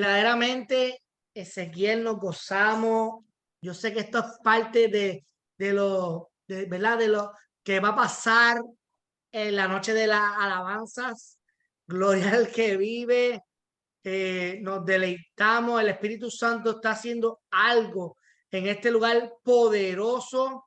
Verdaderamente, Ezequiel, nos gozamos. Yo sé que esto es parte ¿verdad? De lo que va a pasar en la noche de las alabanzas. Gloria al que vive. Nos deleitamos. El Espíritu Santo está haciendo algo en este lugar poderoso.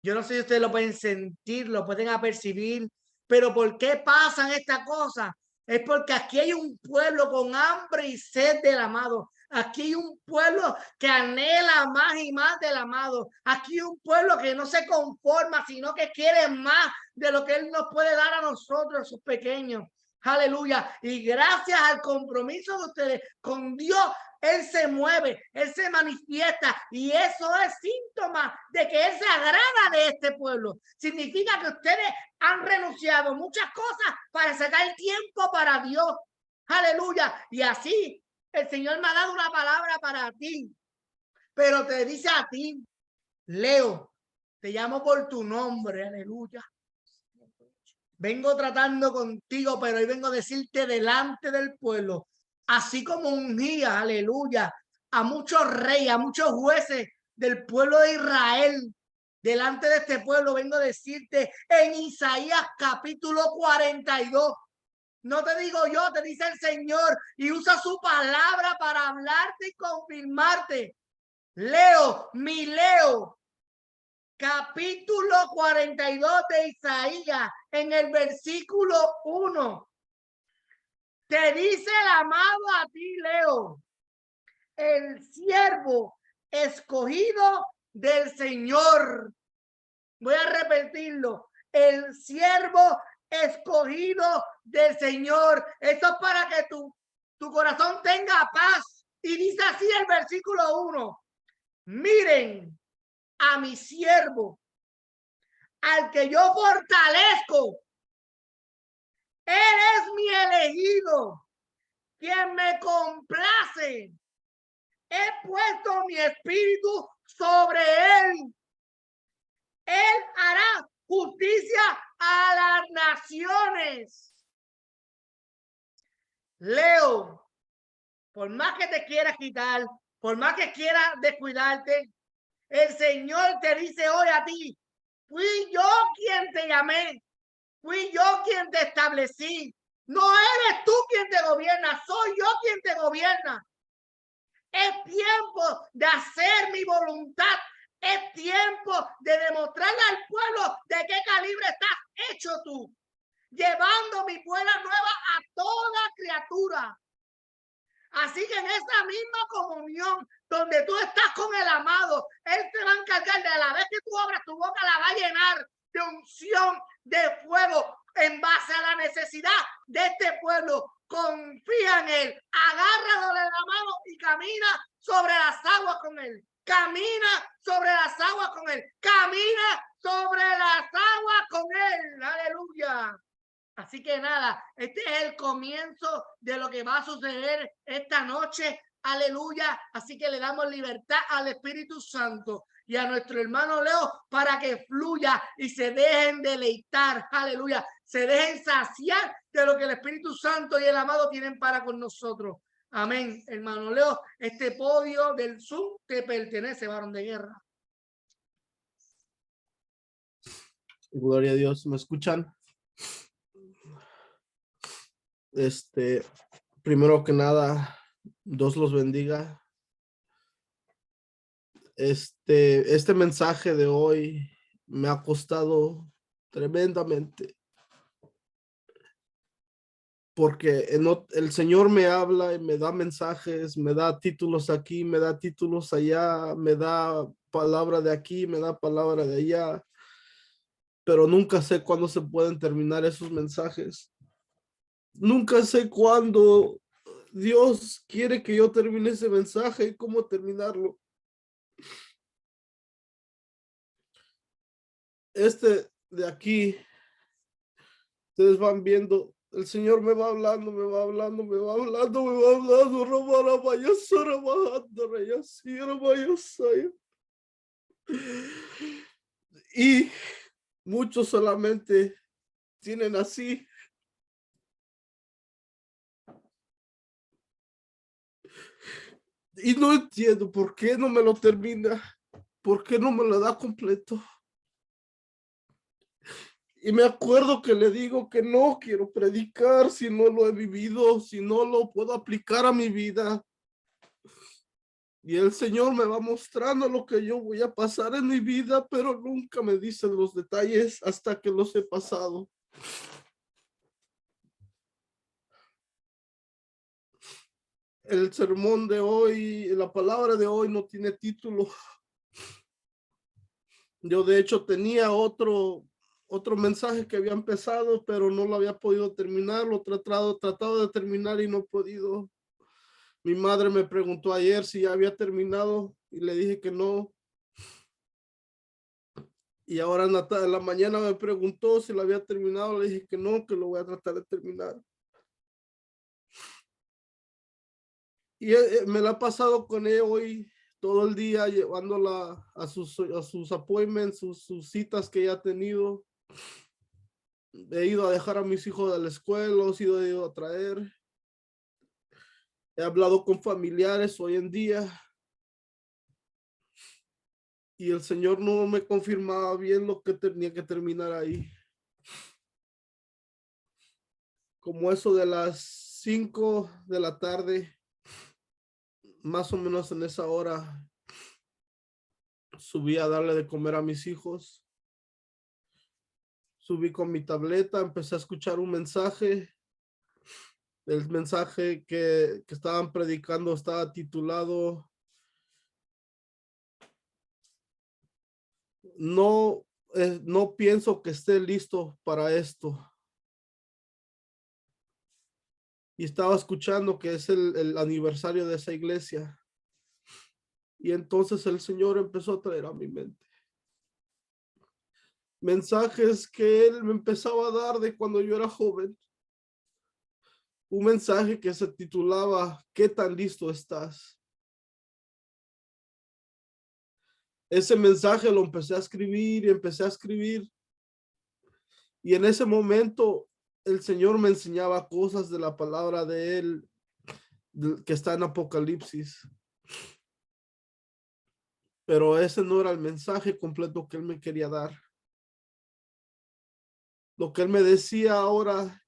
Yo no sé si ustedes lo pueden sentir, lo pueden apercibir, pero ¿por qué pasan estas cosas? Es porque aquí hay un pueblo con hambre y sed del amado. Aquí hay un pueblo que anhela más y más del amado. Aquí hay un pueblo que no se conforma, sino que quiere más de lo que Él nos puede dar a nosotros, sus pequeños. Aleluya. Y gracias al compromiso de ustedes con Dios, Él se mueve, Él se manifiesta, y eso es síntoma de que Él se agrada de este pueblo. Significa que ustedes han renunciado muchas cosas para sacar tiempo para Dios. Aleluya. Y así el Señor me ha dado una palabra para ti, pero te dice a ti, Leo, te llamo por tu nombre. Aleluya. Vengo tratando contigo, pero hoy vengo a decirte delante del pueblo, así como ungía, aleluya, a muchos reyes, a muchos jueces del pueblo de Israel. Delante de este pueblo vengo a decirte en Isaías capítulo 42. No te digo yo, te dice el Señor, y usa su palabra para hablarte y confirmarte. Leo, mi Leo, capítulo 42 de Isaías, en el versículo 1. Te dice el amado a ti, Leo, el siervo escogido del Señor. Voy a repetirlo. El siervo escogido del Señor. Esto es para que tu corazón tenga paz. Y dice así el versículo 1. Miren a mi siervo, al que yo fortalezco. Él es mi elegido, quien me complace. He puesto mi espíritu sobre él. Él hará justicia a las naciones. Leo, por más que te quieras quitar, por más que quieras descuidarte, el Señor te dice hoy a ti, fui yo quien te llamé, fui yo quien te establecí. No eres tú quien te gobierna, soy yo quien te gobierna. Es tiempo de hacer mi voluntad. Es tiempo de demostrarle al pueblo de qué calibre estás hecho tú, llevando mi buena nueva a toda criatura. Así que en esa misma comunión donde tú estás con el amado, Él te va a encargar de, a la vez que tú abras tu boca, la va a llenar de unción, de fuego, en base a la necesidad de este pueblo. Confía en Él, agárralo de la mano y camina sobre las aguas con Él. Camina sobre las aguas con Él. Camina sobre las aguas con Él. Aleluya. Así que nada, este es el comienzo de lo que va a suceder esta noche. Aleluya. Así que le damos libertad al Espíritu Santo y a nuestro hermano Leo para que fluya y se dejen deleitar. Aleluya. Se dejen saciar de lo que el Espíritu Santo y el amado tienen para con nosotros. Amén. Hermano Leo, este podio del Zoom te pertenece, varón de guerra. Gloria a Dios. ¿Me escuchan? Primero que nada, Dios los bendiga. Este mensaje de hoy me ha costado tremendamente, porque el Señor me habla y me da mensajes, me da títulos aquí, me da títulos allá, me da palabra de aquí, me da palabra de allá, pero nunca sé cuándo se pueden terminar esos mensajes. Nunca sé cuándo Dios quiere que yo termine ese mensaje y cómo terminarlo. De aquí, ustedes van viendo, el Señor me va hablando, me va hablando, me va hablando, me va hablando, y muchos solamente tienen así. Y no entiendo por qué no me lo termina, por qué no me lo da completo. Y me acuerdo que le digo que no quiero predicar si no lo he vivido, si no lo puedo aplicar a mi vida. Y el Señor me va mostrando lo que yo voy a pasar en mi vida, pero nunca me dicen los detalles hasta que los he pasado. El sermón de hoy, la palabra de hoy no tiene título. Yo de hecho tenía otro mensaje que había empezado, pero no lo había podido terminar. Lo he tratado de terminar y no he podido. Mi madre me preguntó ayer si ya había terminado y le dije que no. Y ahora en la mañana me preguntó si lo había terminado. Le dije que no, que lo voy a tratar de terminar. Y me la ha pasado con ella hoy todo el día, llevándola a sus appointments, sus citas que ella ha tenido. He ido a dejar a mis hijos de la escuela, los he ido a traer. He hablado con familiares hoy en día y el Señor no me confirmaba bien lo que tenía que terminar ahí. Como eso de las 5 de la tarde, más o menos en esa hora, subí a darle de comer a mis hijos. Subí con mi tableta, empecé a escuchar un mensaje. El mensaje que estaban predicando estaba titulado No, no pienso que esté listo para esto. Y estaba escuchando que es el aniversario de esa iglesia. Y entonces el Señor empezó a traer a mi mente mensajes que Él me empezaba a dar de cuando yo era joven. Un mensaje que se titulaba ¿Qué tan listo estás? Ese mensaje lo empecé a escribir y empecé a escribir. Y en ese momento el Señor me enseñaba cosas de la palabra de Él que está en Apocalipsis. Pero ese no era el mensaje completo que Él me quería dar. Lo que Él me decía ahora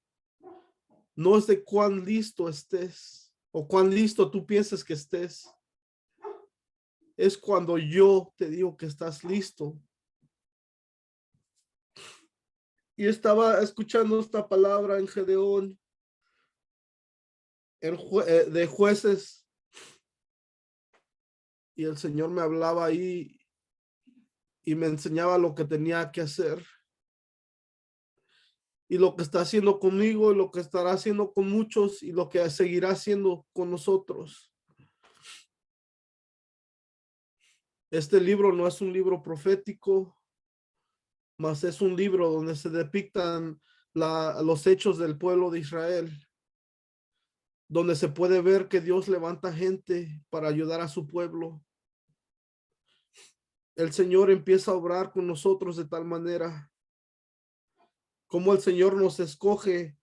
no es de cuán listo estés o cuán listo tú piensas que estés. Es cuando yo te digo que estás listo. Y estaba escuchando esta palabra en Gedeón, de jueces, y el Señor me hablaba ahí y me enseñaba lo que tenía que hacer. Y lo que está haciendo conmigo, y lo que estará haciendo con muchos, y lo que seguirá haciendo con nosotros. Este libro no es un libro profético, mas es un libro donde se depictan los hechos del pueblo de Israel, donde se puede ver que Dios levanta gente para ayudar a su pueblo. El Señor empieza a obrar con nosotros de tal manera como el Señor nos escoge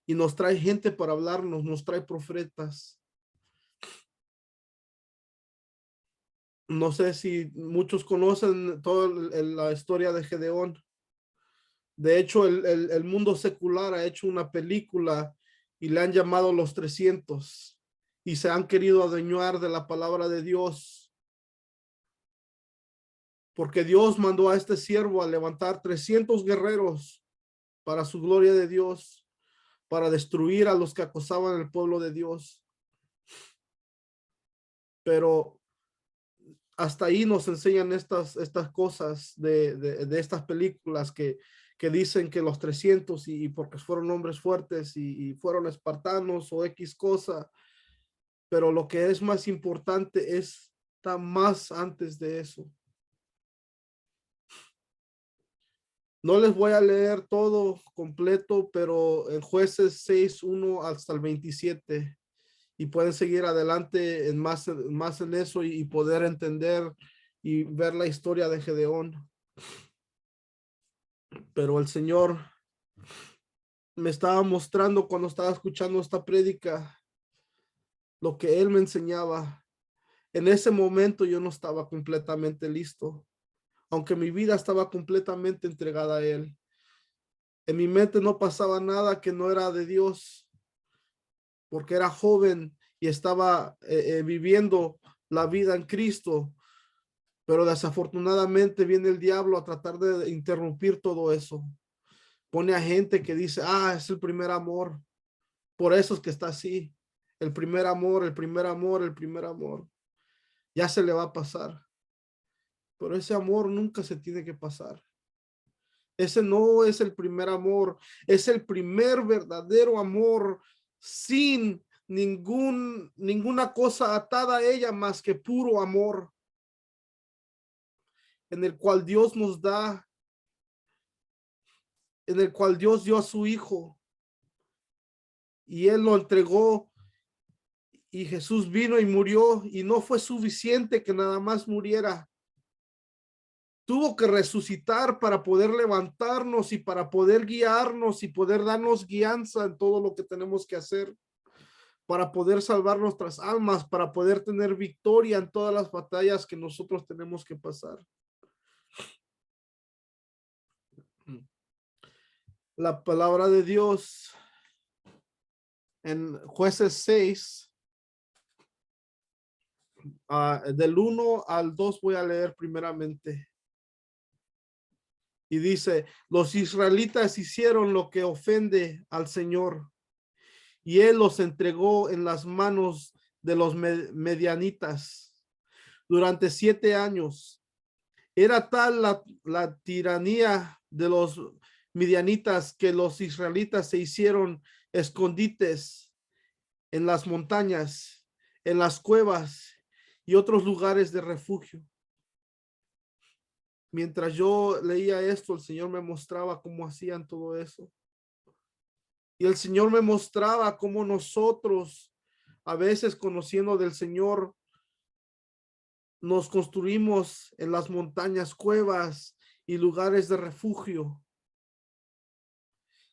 y nos trae gente para hablarnos, nos trae profetas. No sé si muchos conocen toda la historia de Gedeón. De hecho, el mundo secular ha hecho una película y le han llamado Los 300 y se han querido adueñar de la palabra de Dios. Porque Dios mandó a este siervo a levantar 300 guerreros para su gloria de Dios, para destruir a los que acosaban el pueblo de Dios. Pero hasta ahí nos enseñan estas cosas de estas películas que dicen que los 300 y porque fueron hombres fuertes y fueron espartanos o X cosa, pero lo que es más importante está más antes de eso. No les voy a leer todo completo, pero en Jueces 6:1 hasta el 27 y pueden seguir adelante más en eso y poder entender y ver la historia de Gedeón. Pero el Señor me estaba mostrando cuando estaba escuchando esta prédica lo que Él me enseñaba. En ese momento yo no estaba completamente listo, aunque mi vida estaba completamente entregada a Él. En mi mente no pasaba nada que no era de Dios, porque era joven y estaba viviendo la vida en Cristo, pero desafortunadamente viene el diablo a tratar de interrumpir todo eso. Pone a gente que dice, es el primer amor, por eso es que está así. El primer amor, el primer amor, el primer amor. Ya se le va a pasar, pero ese amor nunca se tiene que pasar. Ese no es el primer amor, es el primer verdadero amor sin ninguna cosa atada a ella más que puro amor, en el cual Dios nos da, en el cual Dios dio a su Hijo y Él lo entregó, y Jesús vino y murió, y no fue suficiente que nada más muriera. Tuvo que resucitar para poder levantarnos y para poder guiarnos y poder darnos guianza en todo lo que tenemos que hacer, para poder salvar nuestras almas, para poder tener victoria en todas las batallas que nosotros tenemos que pasar. La palabra de Dios en Jueces 6, del 1 al 2 voy a leer primeramente. Y dice, los israelitas hicieron lo que ofende al Señor, y Él los entregó en las manos de los medianitas durante 7 años. Era tal la tiranía de los midianitas que los israelitas se hicieron escondites en las montañas, en las cuevas y otros lugares de refugio. Mientras yo leía esto, el Señor me mostraba cómo hacían todo eso. Y el Señor me mostraba cómo nosotros, a veces conociendo del Señor, nos construimos en las montañas cuevas y lugares de refugio,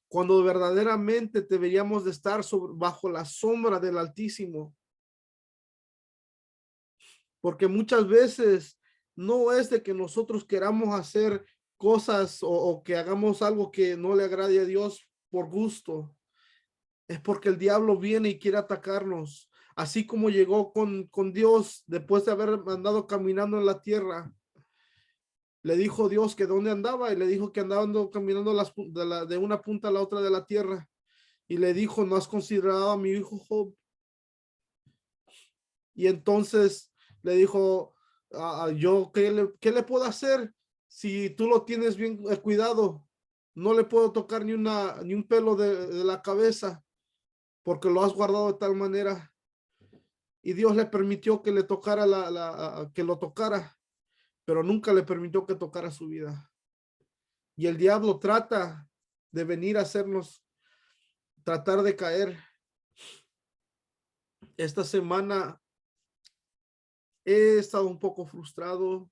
cuando verdaderamente deberíamos de estar bajo la sombra del Altísimo. Porque muchas veces no es de que nosotros queramos hacer cosas o que hagamos algo que no le agrade a Dios por gusto. Es porque el diablo viene y quiere atacarnos. Así como llegó con Dios después de haber andado caminando en la tierra. Le dijo Dios que dónde andaba, y le dijo que andaba caminando de una punta a la otra de la tierra. Y le dijo, ¿no has considerado a mi hijo Job? Y entonces le dijo, yo, ¿qué le puedo hacer si tú lo tienes bien cuidado? No le puedo tocar ni un pelo de la cabeza, porque lo has guardado de tal manera. Y Dios le permitió que le tocara que lo tocara, pero nunca le permitió que tocara su vida. Y el diablo trata de venir a hacernos tratar de caer. Esta semana he estado un poco frustrado.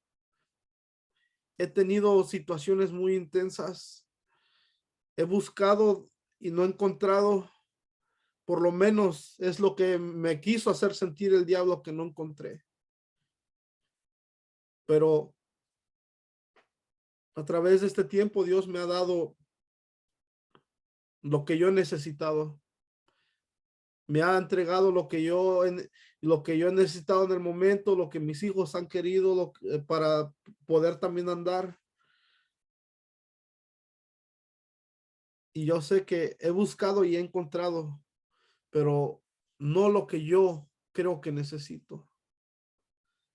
He tenido situaciones muy intensas. He buscado y no he encontrado. Por lo menos es lo que me quiso hacer sentir el diablo, que no encontré. Pero a través de este tiempo Dios me ha dado lo que yo he necesitado. Me ha entregado lo que yo he necesitado en el momento, lo que mis hijos han querido, para poder también andar. Y yo sé que he buscado y he encontrado, pero no lo que yo creo que necesito,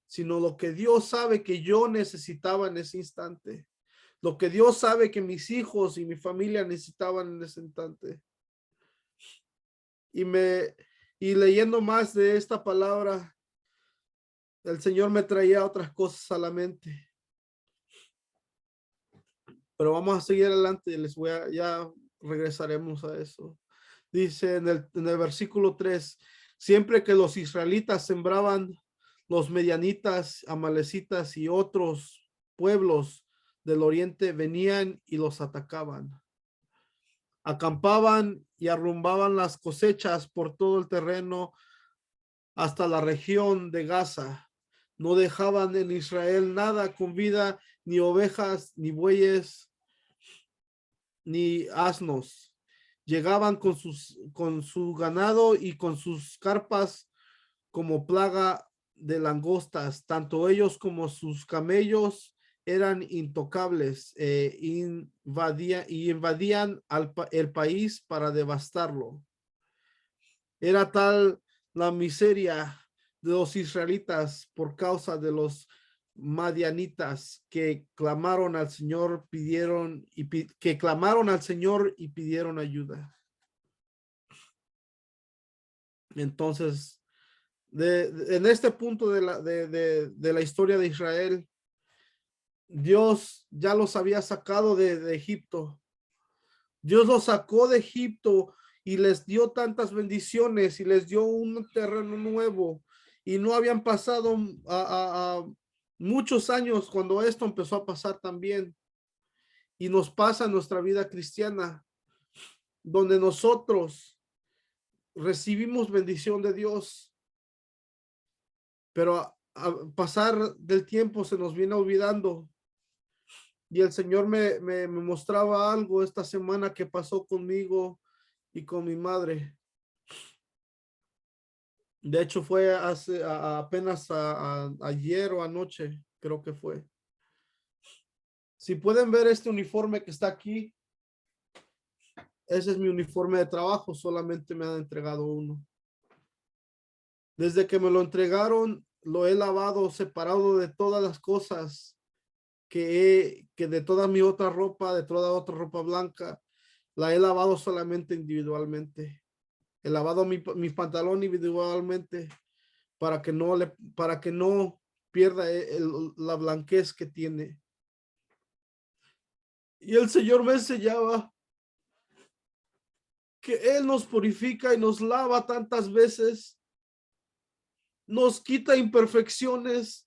sino lo que Dios sabe que yo necesitaba en ese instante, lo que Dios sabe que mis hijos y mi familia necesitaban en ese instante. Y leyendo más de esta palabra, el Señor me traía otras cosas a la mente. Pero vamos a seguir adelante y ya regresaremos a eso. Dice en el versículo 3, siempre que los israelitas sembraban, los medianitas, amalecitas y otros pueblos del oriente venían y los atacaban. Acampaban y arrumbaban las cosechas por todo el terreno hasta la región de Gaza. No dejaban en Israel nada con vida, ni ovejas, ni bueyes, ni asnos. Llegaban con su ganado y con sus carpas como plaga de langostas. Tanto ellos como sus camellos eran intocables, invadían el país para devastarlo. Era tal la miseria de los israelitas por causa de los madianitas que clamaron al Señor, y pidieron ayuda. Entonces, en este punto de la historia de Israel, Dios ya los había sacado de Egipto. Dios los sacó de Egipto y les dio tantas bendiciones y les dio un terreno nuevo, y no habían pasado a muchos años cuando esto empezó a pasar también, y nos pasa en nuestra vida cristiana, donde nosotros recibimos bendición de Dios, pero a pasar del tiempo se nos viene olvidando. Y el Señor me mostraba algo esta semana que pasó conmigo y con mi madre. De hecho, fue apenas ayer o anoche, creo que fue. Si pueden ver este uniforme que está aquí, ese es mi uniforme de trabajo, solamente me han entregado uno. Desde que me lo entregaron, lo he lavado separado de todas las cosas que de toda mi otra ropa, de toda otra ropa blanca, la he lavado solamente individualmente. He lavado mi pantalón individualmente para que no pierda la blanquez que tiene. Y el Señor me enseñaba que Él nos purifica y nos lava tantas veces, nos quita imperfecciones,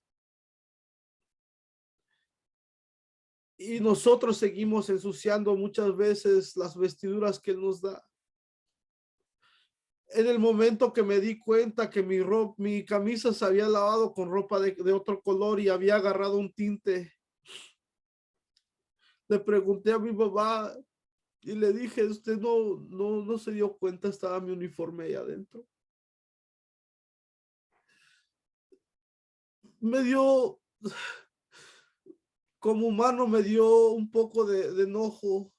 y nosotros seguimos ensuciando muchas veces las vestiduras que Él nos da. En el momento que me di cuenta que mi camisa se había lavado con ropa de otro color y había agarrado un tinte, le pregunté a mi mamá y le dije: usted no se dio cuenta, estaba mi uniforme ahí adentro. Me dio, como humano, me dio un poco de enojo,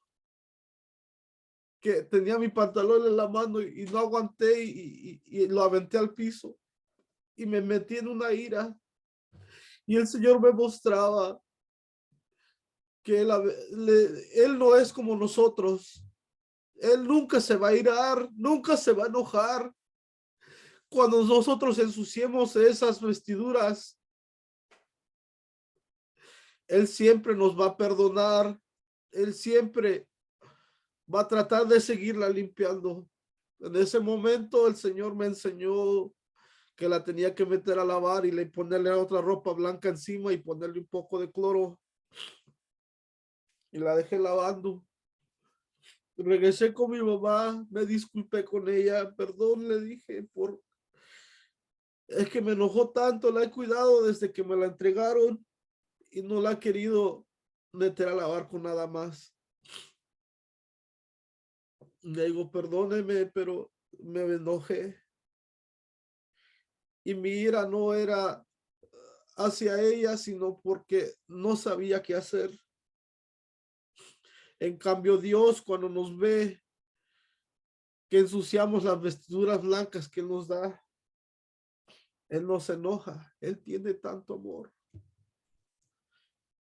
que tenía mi pantalón en la mano y no aguanté y lo aventé al piso y me metí en una ira. Y el Señor me mostraba que él no es como nosotros. Él nunca se va a irar, nunca se va a enojar. Cuando nosotros ensuciemos esas vestiduras, Él siempre nos va a perdonar. Él siempre va a tratar de seguirla limpiando. En ese momento el Señor me enseñó que la tenía que meter a lavar y ponerle otra ropa blanca encima y ponerle un poco de cloro. Y la dejé lavando. Regresé con mi mamá, me disculpé con ella, perdón, le dije, es que me enojó tanto, la he cuidado desde que me la entregaron y no la he querido meter a lavar con nada más. Le digo: perdóneme, pero me enojé. Y mi ira no era hacia ella, sino porque no sabía qué hacer. En cambio, Dios, cuando nos ve que ensuciamos las vestiduras blancas que Él nos da, Él no se enoja. Él tiene tanto amor.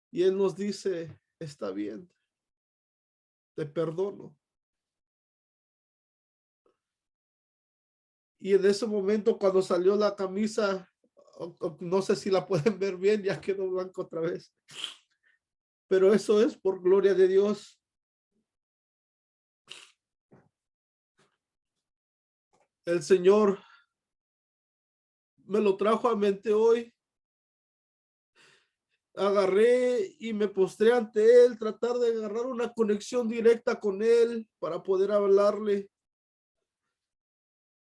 Y Él nos dice: está bien, te perdono. Y en ese momento, cuando salió la camisa, no sé si la pueden ver bien, ya quedó blanco otra vez. Pero eso es por gloria de Dios. El Señor me lo trajo a mente hoy. Agarré y me postré ante Él, tratar de agarrar una conexión directa con Él para poder hablarle.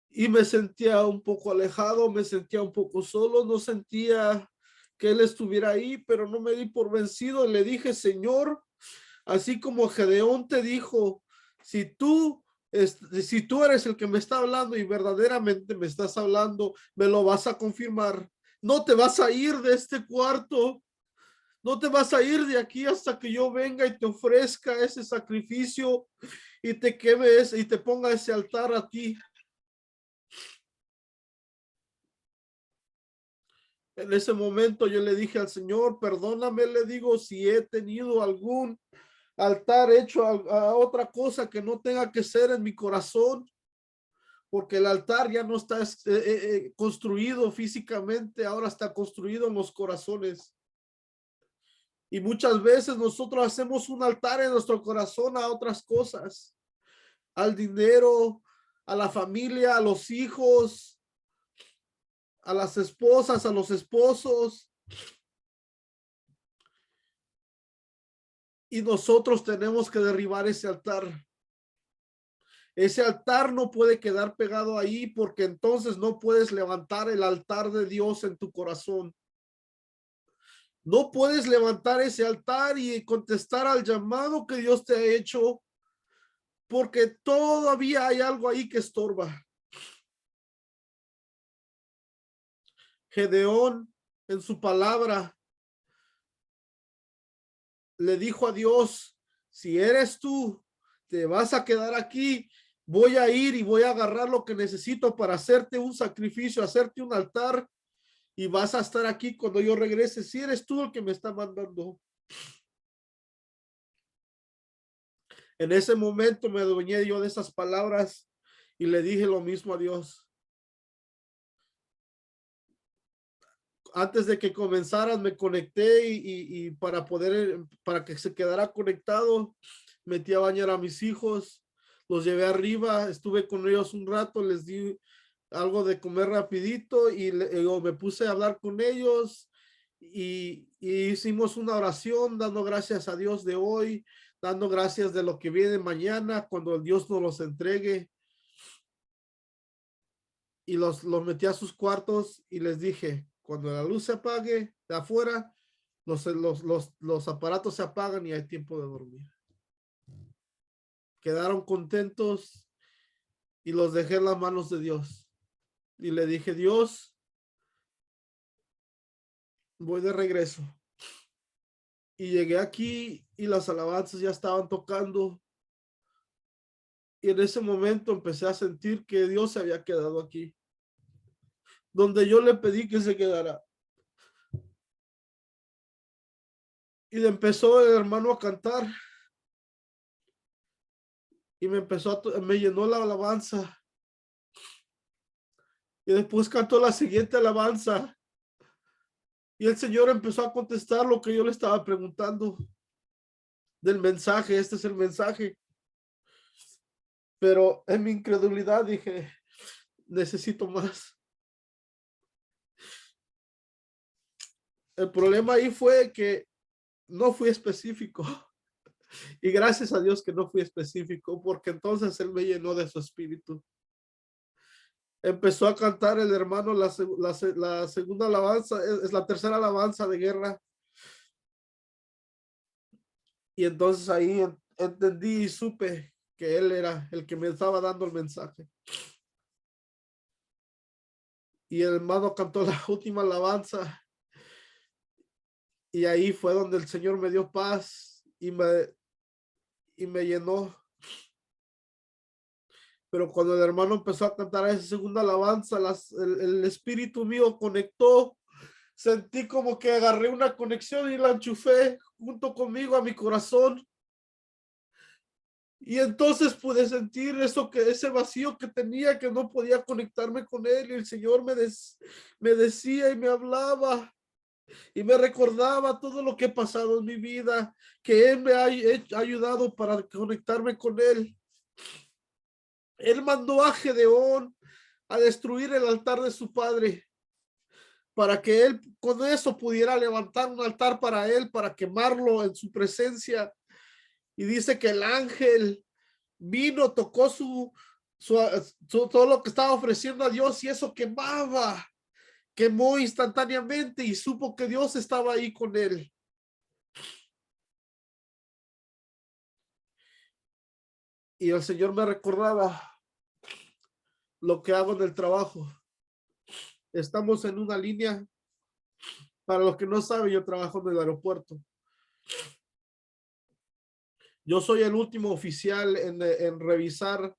y me sentía un poco alejado, me sentía un poco solo, no sentía que él estuviera ahí, pero no me di por vencido. Le dije, Señor, así como Gedeón te dijo, si tú, si tú eres el que me está hablando y verdaderamente me estás hablando, me lo vas a confirmar. No te vas a ir de este cuarto. No te vas a ir de aquí hasta que yo venga y te ofrezca ese sacrificio y te queme y te ponga ese altar a ti. En ese momento yo le dije al Señor, perdóname, le digo, si he tenido algún altar hecho a otra cosa que no tenga que ser en mi corazón, porque el altar ya no está construido físicamente, ahora está construido en los corazones. Y muchas veces nosotros hacemos un altar en nuestro corazón a otras cosas, al dinero, a la familia, a los hijos, a las esposas, a los esposos. Y nosotros tenemos que derribar ese altar. Ese altar no puede quedar pegado ahí porque entonces no puedes levantar el altar de Dios en tu corazón. No puedes levantar ese altar y contestar al llamado que Dios te ha hecho porque todavía hay algo ahí que estorba. Gedeón en su palabra le dijo a Dios, si eres tú, te vas a quedar aquí, voy a ir y voy a agarrar lo que necesito para hacerte un sacrificio, hacerte un altar y vas a estar aquí cuando yo regrese, si eres tú el que me está mandando. En ese momento me adueñé yo de esas palabras y le dije lo mismo a Dios. Antes de que comenzaran me conecté y para que se quedara conectado, metí a bañar a mis hijos, los llevé arriba, estuve con ellos un rato, les di algo de comer rapidito y me puse a hablar con ellos y hicimos una oración dando gracias a Dios de hoy, dando gracias de lo que viene mañana cuando Dios nos los entregue. Y los metí a sus cuartos y les dije, cuando la luz se apague de afuera, los aparatos se apagan y hay tiempo de dormir. Quedaron contentos y los dejé en las manos de Dios. Y le dije, Dios, voy de regreso. Y llegué aquí y las alabanzas ya estaban tocando. Y en ese momento empecé a sentir que Dios se había quedado aquí, donde yo le pedí que se quedara. Y empezó el hermano a cantar. Y me llenó la alabanza. Y después cantó la siguiente alabanza. Y el Señor empezó a contestar lo que yo le estaba preguntando del mensaje. Este es el mensaje. Pero en mi incredulidad dije, necesito más. El problema ahí fue que no fui específico. Y gracias a Dios que no fui específico, porque entonces Él me llenó de su espíritu. Empezó a cantar el hermano la segunda alabanza, es la tercera alabanza de guerra. Y entonces ahí entendí y supe que Él era el que me estaba dando el mensaje. Y el hermano cantó la última alabanza. Y ahí fue donde el Señor me dio paz y me llenó. Pero cuando el hermano empezó a cantar esa segunda alabanza, el espíritu mío conectó. Sentí como que agarré una conexión y la enchufé junto conmigo a mi corazón. Y entonces pude sentir ese vacío que tenía, que no podía conectarme con Él. Y el Señor me decía y me hablaba y me recordaba todo lo que he pasado en mi vida, que Él me ha ayudado para conectarme con Él. Él mandó a Gedeón a destruir el altar de su padre, para que él con eso pudiera levantar un altar para él, para quemarlo en su presencia. Y dice que el ángel vino, tocó todo lo que estaba ofreciendo a Dios, y eso quemaba, quemó instantáneamente, y supo que Dios estaba ahí con él. Y el Señor me recordaba lo que hago en el trabajo. Estamos en una línea. Para los que no saben, yo trabajo en el aeropuerto. Yo soy el último oficial en revisar,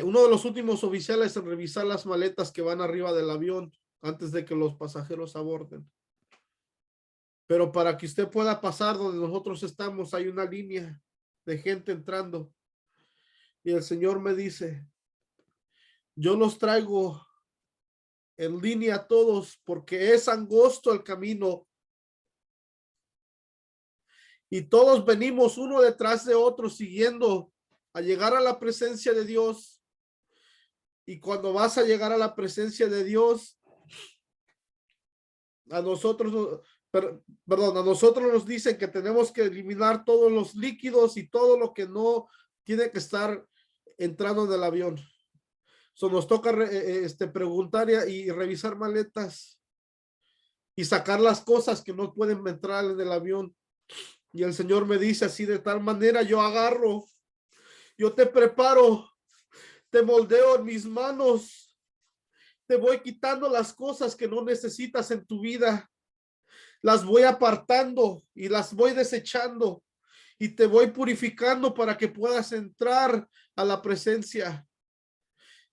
uno de los últimos oficiales en revisar las maletas que van arriba del avión antes de que los pasajeros aborden. Pero para que usted pueda pasar donde nosotros estamos, hay una línea de gente entrando. Y el Señor me dice, yo los traigo en línea a todos porque es angosto el camino. Y todos venimos uno detrás de otro siguiendo a llegar a la presencia de Dios. Y cuando vas a llegar a la presencia de Dios, a nosotros, perdón, a nosotros nos dicen que tenemos que eliminar todos los líquidos y todo lo que no tiene que estar entrando en el avión. Nos toca preguntar y revisar maletas y sacar las cosas que no pueden entrar en el avión. Y el Señor me dice así: de tal manera yo agarro, yo te preparo, te moldeo en mis manos, te voy quitando las cosas que no necesitas en tu vida, las voy apartando y las voy desechando y te voy purificando para que puedas entrar a la presencia.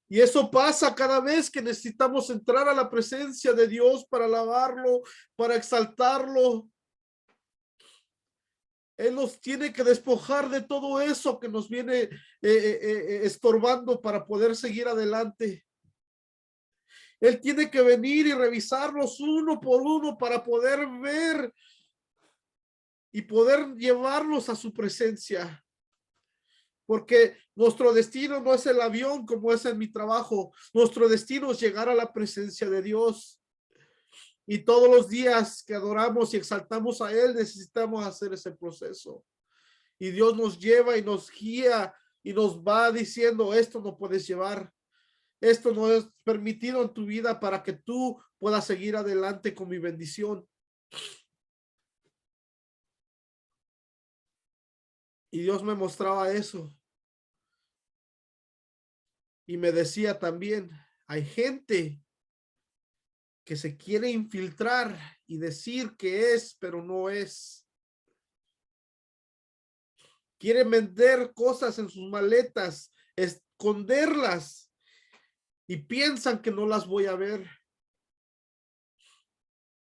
Y eso pasa cada vez que necesitamos entrar a la presencia de Dios para alabarlo, para exaltarlo. Él nos tiene que despojar de todo eso que nos viene estorbando para poder seguir adelante. Él tiene que venir y revisarlos uno por uno para poder ver y poder llevarlos a su presencia. Porque nuestro destino no es el avión como es en mi trabajo. Nuestro destino es llegar a la presencia de Dios. Y todos los días que adoramos y exaltamos a Él, necesitamos hacer ese proceso. Y Dios nos lleva y nos guía y nos va diciendo: esto no puedes llevar. Esto no es permitido en tu vida para que tú puedas seguir adelante con mi bendición. Y Dios me mostraba eso. Y me decía también: hay gente que se quiere infiltrar y decir que es, pero no es. Quieren vender cosas en sus maletas, esconderlas, y piensan que no las voy a ver.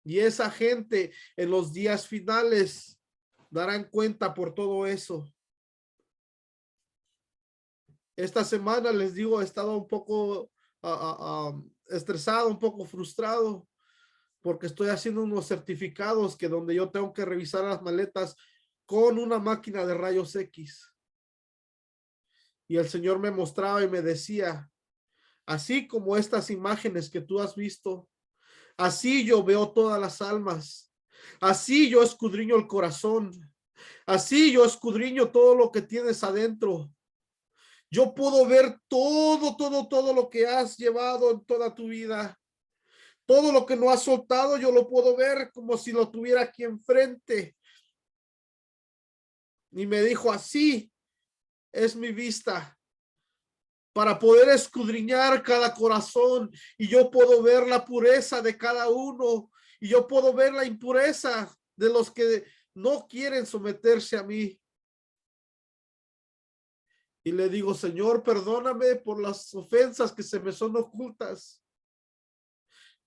Y esa gente en los días finales darán cuenta por todo eso. Esta semana, les digo, he estado un poco estresado, un poco frustrado, porque estoy haciendo unos certificados que donde yo tengo que revisar las maletas con una máquina de rayos X. Y el Señor me mostraba y me decía: así como estas imágenes que tú has visto, así yo veo todas las almas, así yo escudriño el corazón, así yo escudriño todo lo que tienes adentro. Yo puedo ver todo lo que has llevado en toda tu vida. Todo lo que no has soltado, yo lo puedo ver como si lo tuviera aquí enfrente. Y me dijo: así es mi vista, para poder escudriñar cada corazón, y yo puedo ver la pureza de cada uno, y yo puedo ver la impureza de los que no quieren someterse a mí. Y le digo: Señor, perdóname por las ofensas que se me son ocultas.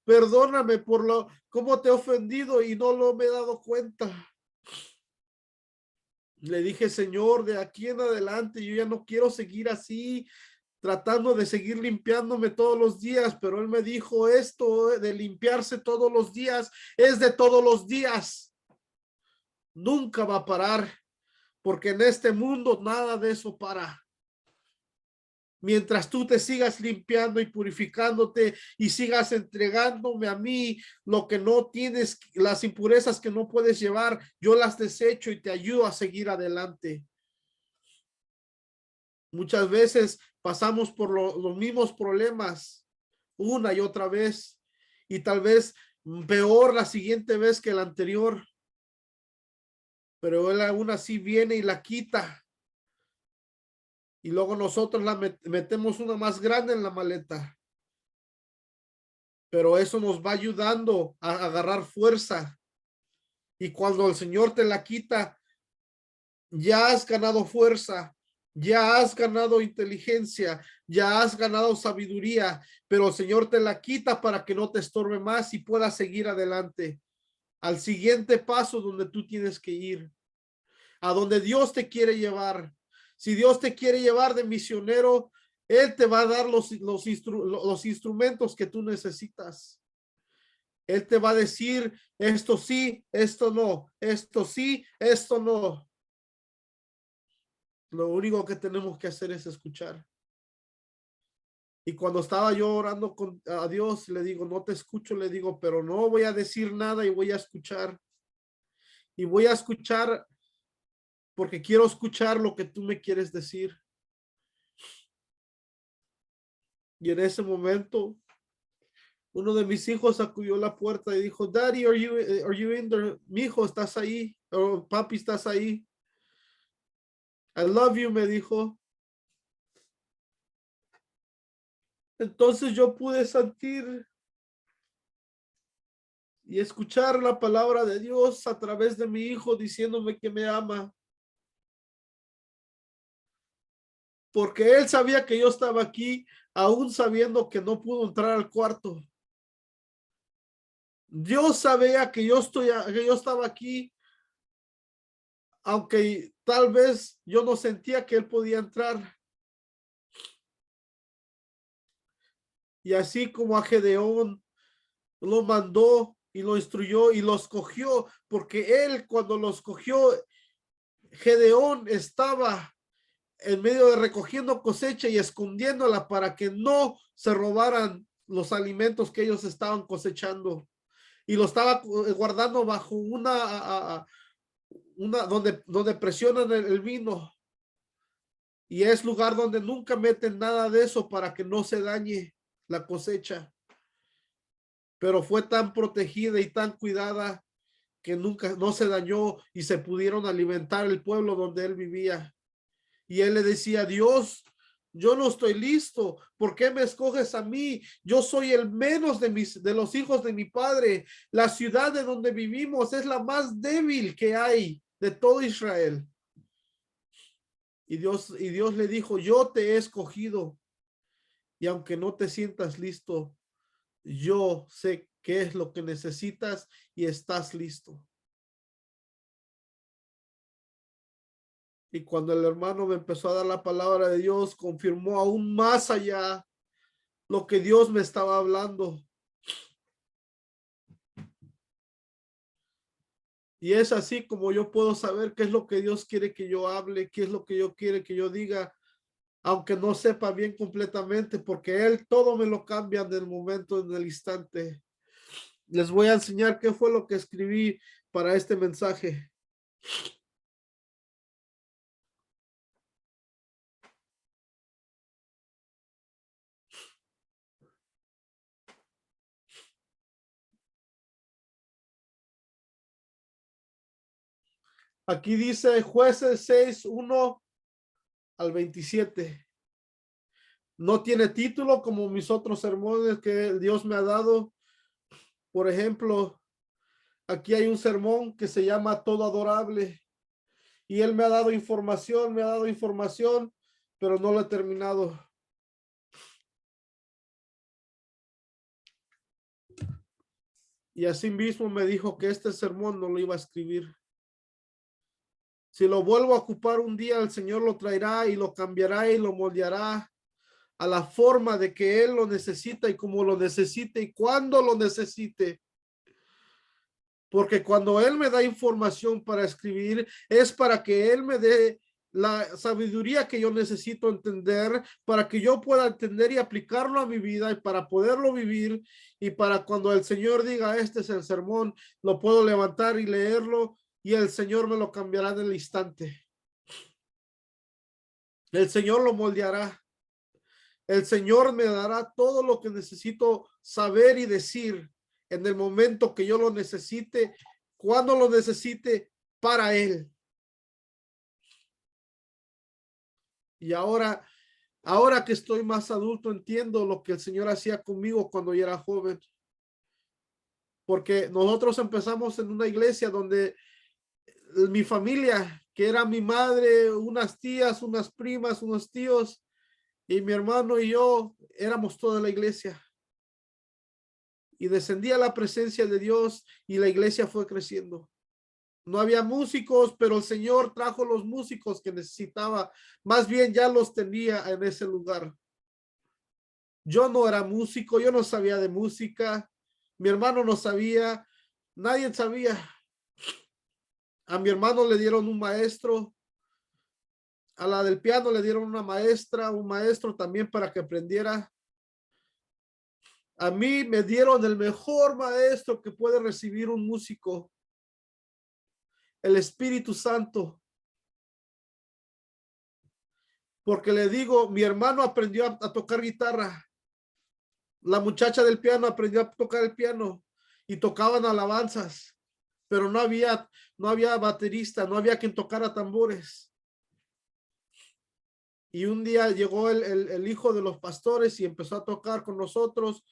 Perdóname por cómo te he ofendido y no lo me he dado cuenta. Le dije: Señor, de aquí en adelante yo ya no quiero seguir así, tratando de seguir limpiándome todos los días. Pero Él me dijo: esto de limpiarse todos los días es de todos los días. Nunca va a parar, porque en este mundo nada de eso para. Mientras tú te sigas limpiando y purificándote y sigas entregándome a mí lo que no tienes, las impurezas que no puedes llevar, yo las desecho y te ayudo a seguir adelante. Muchas veces pasamos por los mismos problemas una y otra vez y tal vez peor la siguiente vez que la anterior, pero él aún así viene y la quita y luego nosotros la metemos una más grande en la maleta, pero eso nos va ayudando a agarrar fuerza y cuando el Señor te la quita, ya has ganado fuerza, ya has ganado inteligencia, ya has ganado sabiduría, pero el Señor te la quita para que no te estorbe más y puedas seguir adelante al siguiente paso donde tú tienes que ir, a donde Dios te quiere llevar. Si Dios te quiere llevar de misionero, Él te va a dar los instrumentos que tú necesitas. Él te va a decir esto sí, esto no, esto sí, esto no. Lo único que tenemos que hacer es escuchar. Y cuando estaba yo orando a Dios, le digo, no te escucho, le digo, pero no voy a decir nada y voy a escuchar. Y voy a escuchar porque quiero escuchar lo que tú me quieres decir. Y en ese momento, uno de mis hijos acudió a la puerta y dijo, Daddy, are you in there? Mi hijo, ¿estás ahí? O papi, ¿estás ahí? I love you, me dijo. Entonces yo pude sentir y escuchar la palabra de Dios a través de mi hijo diciéndome que me ama. Porque él sabía que yo estaba aquí, aún sabiendo que no pudo entrar al cuarto. Dios sabía que yo estaba aquí, aunque tal vez yo no sentía que él podía entrar. Y así como a Gedeón lo mandó y lo instruyó y lo escogió, porque él cuando lo escogió, Gedeón estaba en medio de recogiendo cosecha y escondiéndola para que no se robaran los alimentos que ellos estaban cosechando. Y lo estaba guardando bajo una donde presionan el vino. Y es lugar donde nunca meten nada de eso para que no se dañe la cosecha. Pero fue tan protegida y tan cuidada que nunca no se dañó y se pudieron alimentar el pueblo donde él vivía. Y él le decía, Dios, yo no estoy listo. ¿Por qué me escoges a mí? Yo soy el menos de los hijos de mi padre. La ciudad de donde vivimos es la más débil que hay de todo Israel. Y Dios le dijo, yo te he escogido. Y aunque no te sientas listo, yo sé qué es lo que necesitas y estás listo. Y cuando el hermano me empezó a dar la palabra de Dios, confirmó aún más allá lo que Dios me estaba hablando. Y es así como yo puedo saber qué es lo que Dios quiere que yo hable, qué es lo que Dios quiere que yo diga, aunque no sepa bien completamente, porque Él todo me lo cambia en el momento, en el instante. Les voy a enseñar qué fue lo que escribí para este mensaje. Aquí dice Jueces 6:1 al 27. No tiene título como mis otros sermones que Dios me ha dado. Por ejemplo, aquí hay un sermón que se llama Todo Adorable. Y él me ha dado información, pero no lo he terminado. Y así mismo me dijo que este sermón no lo iba a escribir. Si lo vuelvo a ocupar un día, el Señor lo traerá y lo cambiará y lo moldeará a la forma de que Él lo necesita y como lo necesite y cuando lo necesite. Porque cuando Él me da información para escribir, es para que Él me dé la sabiduría que yo necesito entender, para que yo pueda entender y aplicarlo a mi vida y para poderlo vivir y para cuando el Señor diga, este es el sermón, lo puedo levantar y leerlo y el Señor me lo cambiará en el instante. El Señor lo moldeará. El Señor me dará todo lo que necesito saber y decir en el momento que yo lo necesite, cuando lo necesite para Él. Y ahora que estoy más adulto, entiendo lo que el Señor hacía conmigo cuando yo era joven. Porque nosotros empezamos en una iglesia donde mi familia, que era mi madre, unas tías, unas primas, unos tíos, y mi hermano y yo éramos toda la iglesia. Y descendía la presencia de Dios y la iglesia fue creciendo. No había músicos, pero el Señor trajo los músicos que necesitaba. Más bien ya los tenía en ese lugar. Yo no era músico, yo no sabía de música. Mi hermano no sabía, nadie sabía. A mi hermano le dieron un maestro, a la del piano le dieron una maestra, un maestro también para que aprendiera. A mí me dieron el mejor maestro que puede recibir un músico, el Espíritu Santo. Porque le digo, mi hermano aprendió a tocar guitarra, la muchacha del piano aprendió a tocar el piano y tocaban alabanzas, pero no había baterista, no había quien tocara tambores. Y un día llegó el hijo de los pastores y empezó a tocar con nosotros,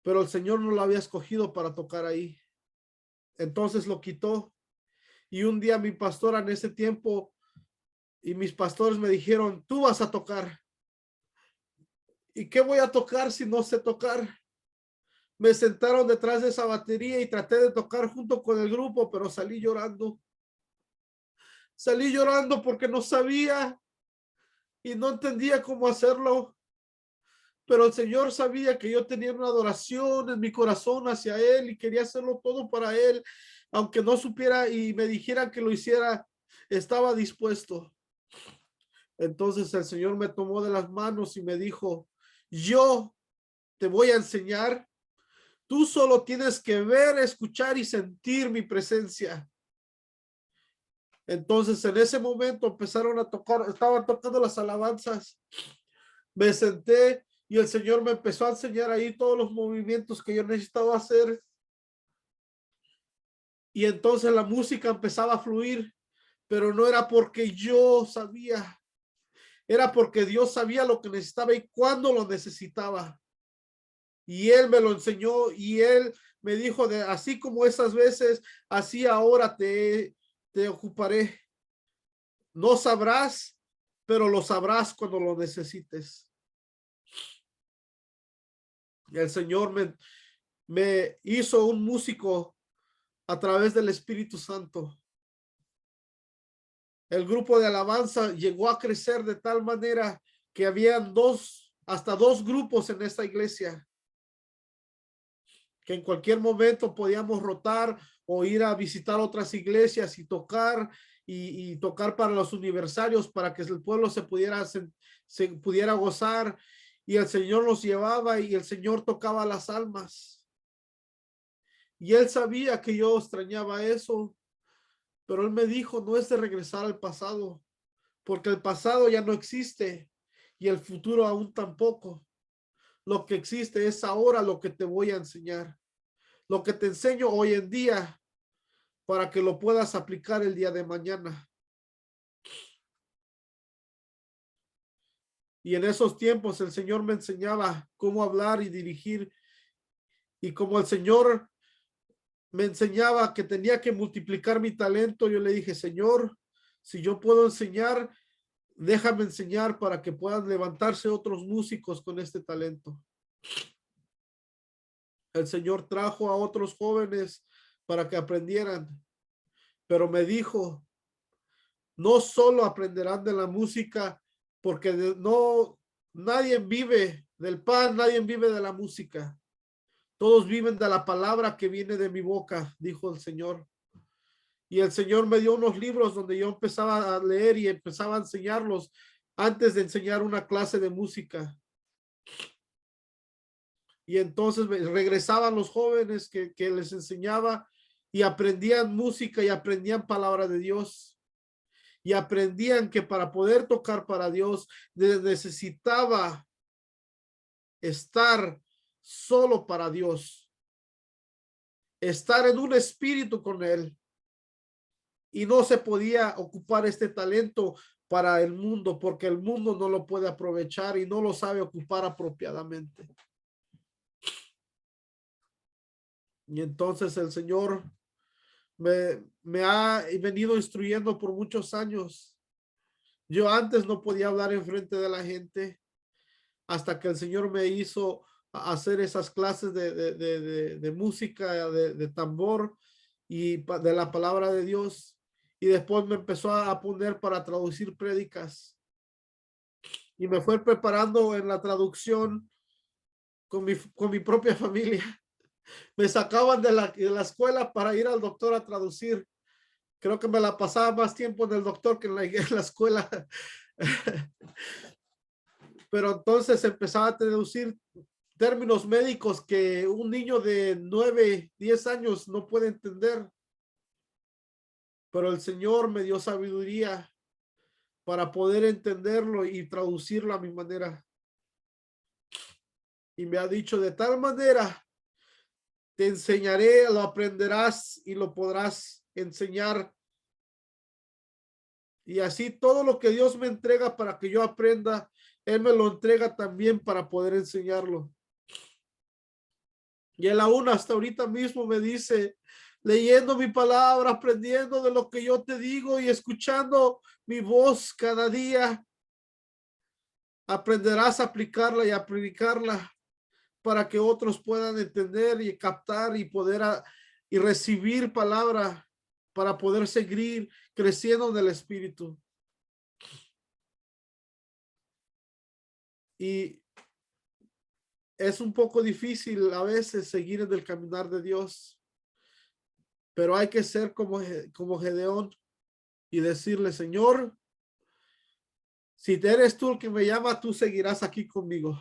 pero el Señor no lo había escogido para tocar ahí. Entonces lo quitó. Y un día mi pastora en ese tiempo y mis pastores me dijeron, tú vas a tocar. ¿Y qué voy a tocar si no sé tocar? Me sentaron detrás de esa batería y traté de tocar junto con el grupo, pero salí llorando. Salí llorando porque no sabía y no entendía cómo hacerlo. Pero el Señor sabía que yo tenía una adoración en mi corazón hacia Él y quería hacerlo todo para Él, aunque no supiera y me dijeran que lo hiciera, estaba dispuesto. Entonces el Señor me tomó de las manos y me dijo, yo te voy a enseñar. Tú solo tienes que ver, escuchar y sentir mi presencia. Entonces en ese momento empezaron a tocar, estaban tocando las alabanzas. Me senté y el Señor me empezó a enseñar ahí todos los movimientos que yo necesitaba hacer. Y entonces la música empezaba a fluir, pero no era porque yo sabía, era porque Dios sabía lo que necesitaba y cuándo lo necesitaba. Y Él me lo enseñó y Él me dijo de así como esas veces, así ahora te ocuparé. No sabrás, pero lo sabrás cuando lo necesites. Y el Señor me hizo un músico a través del Espíritu Santo. El grupo de alabanza llegó a crecer de tal manera que habían hasta dos grupos en esta iglesia, que en cualquier momento podíamos rotar o ir a visitar otras iglesias y tocar y tocar para los universarios para que el pueblo se pudiera gozar y el Señor los llevaba y el Señor tocaba las almas. Y Él sabía que yo extrañaba eso, pero Él me dijo, no es de regresar al pasado, porque el pasado ya no existe y el futuro aún tampoco. Lo que existe es ahora lo que te voy a enseñar, lo que te enseño hoy en día para que lo puedas aplicar el día de mañana. Y en esos tiempos el Señor me enseñaba cómo hablar y dirigir. Y como el Señor me enseñaba que tenía que multiplicar mi talento, yo le dije, Señor, si yo puedo enseñar, déjame enseñar para que puedan levantarse otros músicos con este talento. El Señor trajo a otros jóvenes para que aprendieran, pero me dijo, no solo aprenderán de la música, porque nadie vive del pan, nadie vive de la música. Todos viven de la palabra que viene de mi boca, dijo el Señor. Y el Señor me dio unos libros donde yo empezaba a leer y empezaba a enseñarlos antes de enseñar una clase de música. Y entonces regresaban los jóvenes que les enseñaba y aprendían música y aprendían palabra de Dios. y aprendían que para poder tocar para Dios necesitaba estar solo para Dios, estar en un espíritu con Él, y no se podía ocupar este talento para el mundo porque el mundo no lo puede aprovechar y no lo sabe ocupar apropiadamente. Y entonces el Señor me ha venido instruyendo por muchos años. Yo antes no podía hablar en frente de la gente hasta que el Señor me hizo hacer esas clases de música, de tambor y de la palabra de Dios. Y después me empezó a poner para traducir prédicas. Y me fue preparando en la traducción con mi propia familia. Me sacaban de la escuela para ir al doctor a traducir. Creo que me la pasaba más tiempo en el doctor que en la escuela. Pero entonces empezaba a traducir términos médicos que un niño de 9, 10 años no puede entender. Pero el Señor me dio sabiduría para poder entenderlo y traducirlo a mi manera. Y me ha dicho, de tal manera te enseñaré, lo aprenderás y lo podrás enseñar. Y así todo lo que Dios me entrega para que yo aprenda, Él me lo entrega también para poder enseñarlo. Y Él aún hasta ahorita mismo me dice, leyendo mi palabra, aprendiendo de lo que yo te digo y escuchando mi voz cada día, aprenderás a aplicarla y a predicarla para que otros puedan entender y captar y poder y recibir palabra para poder seguir creciendo en el espíritu. Y es un poco difícil a veces seguir en el caminar de Dios, pero hay que ser como Gedeón y decirle, Señor, si eres tú el que me llama, tú seguirás aquí conmigo.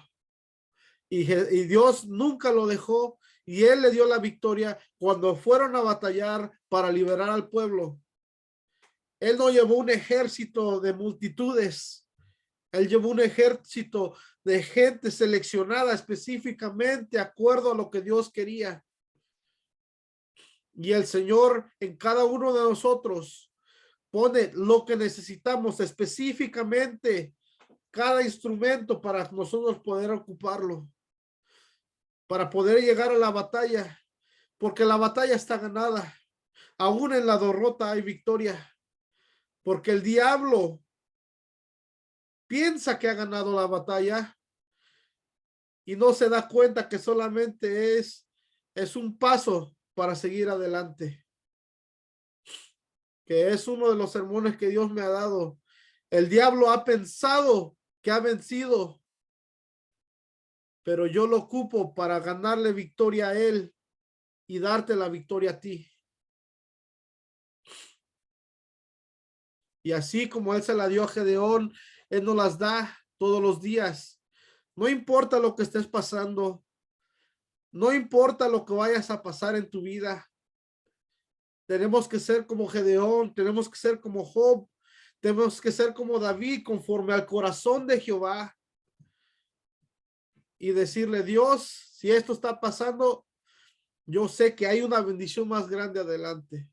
Y Dios nunca lo dejó y Él le dio la victoria cuando fueron a batallar para liberar al pueblo. Él no llevó un ejército de multitudes, Él llevó un ejército de gente seleccionada específicamente de acuerdo a lo que Dios quería. Y el Señor en cada uno de nosotros pone lo que necesitamos específicamente, cada instrumento para nosotros poder ocuparlo, para poder llegar a la batalla, porque la batalla está ganada. Aún en la derrota hay victoria, porque el diablo piensa que ha ganado la batalla y no se da cuenta que solamente es un paso para seguir adelante, que es uno de los sermones que Dios me ha dado. El diablo ha pensado que ha vencido, pero yo lo ocupo para ganarle victoria a él y darte la victoria a ti. Y así como él se la dio a Gedeón, él nos las da todos los días. No importa lo que estés pasando, no importa lo que vayas a pasar en tu vida. Tenemos que ser como Gedeón, tenemos que ser como Job, tenemos que ser como David, conforme al corazón de Jehová. Y decirle, Dios, si esto está pasando, yo sé que hay una bendición más grande adelante.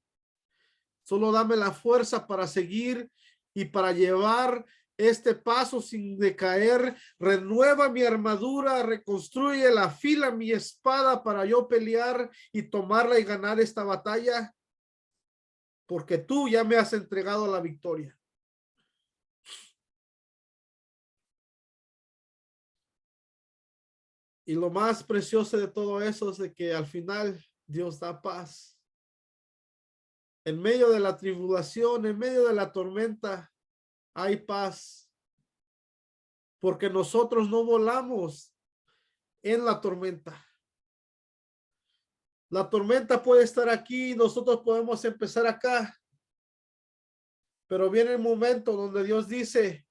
Solo dame la fuerza para seguir y para llevar este paso sin decaer. Renueva mi armadura, reconstruye la fila mi espada para yo pelear y tomarla y ganar esta batalla, porque tú ya me has entregado la victoria. Y lo más precioso de todo eso es de que al final Dios da paz. En medio de la tribulación, en medio de la tormenta, hay paz. Porque nosotros no volamos en la tormenta. La tormenta puede estar aquí, nosotros podemos empezar acá. Pero viene el momento donde Dios dice,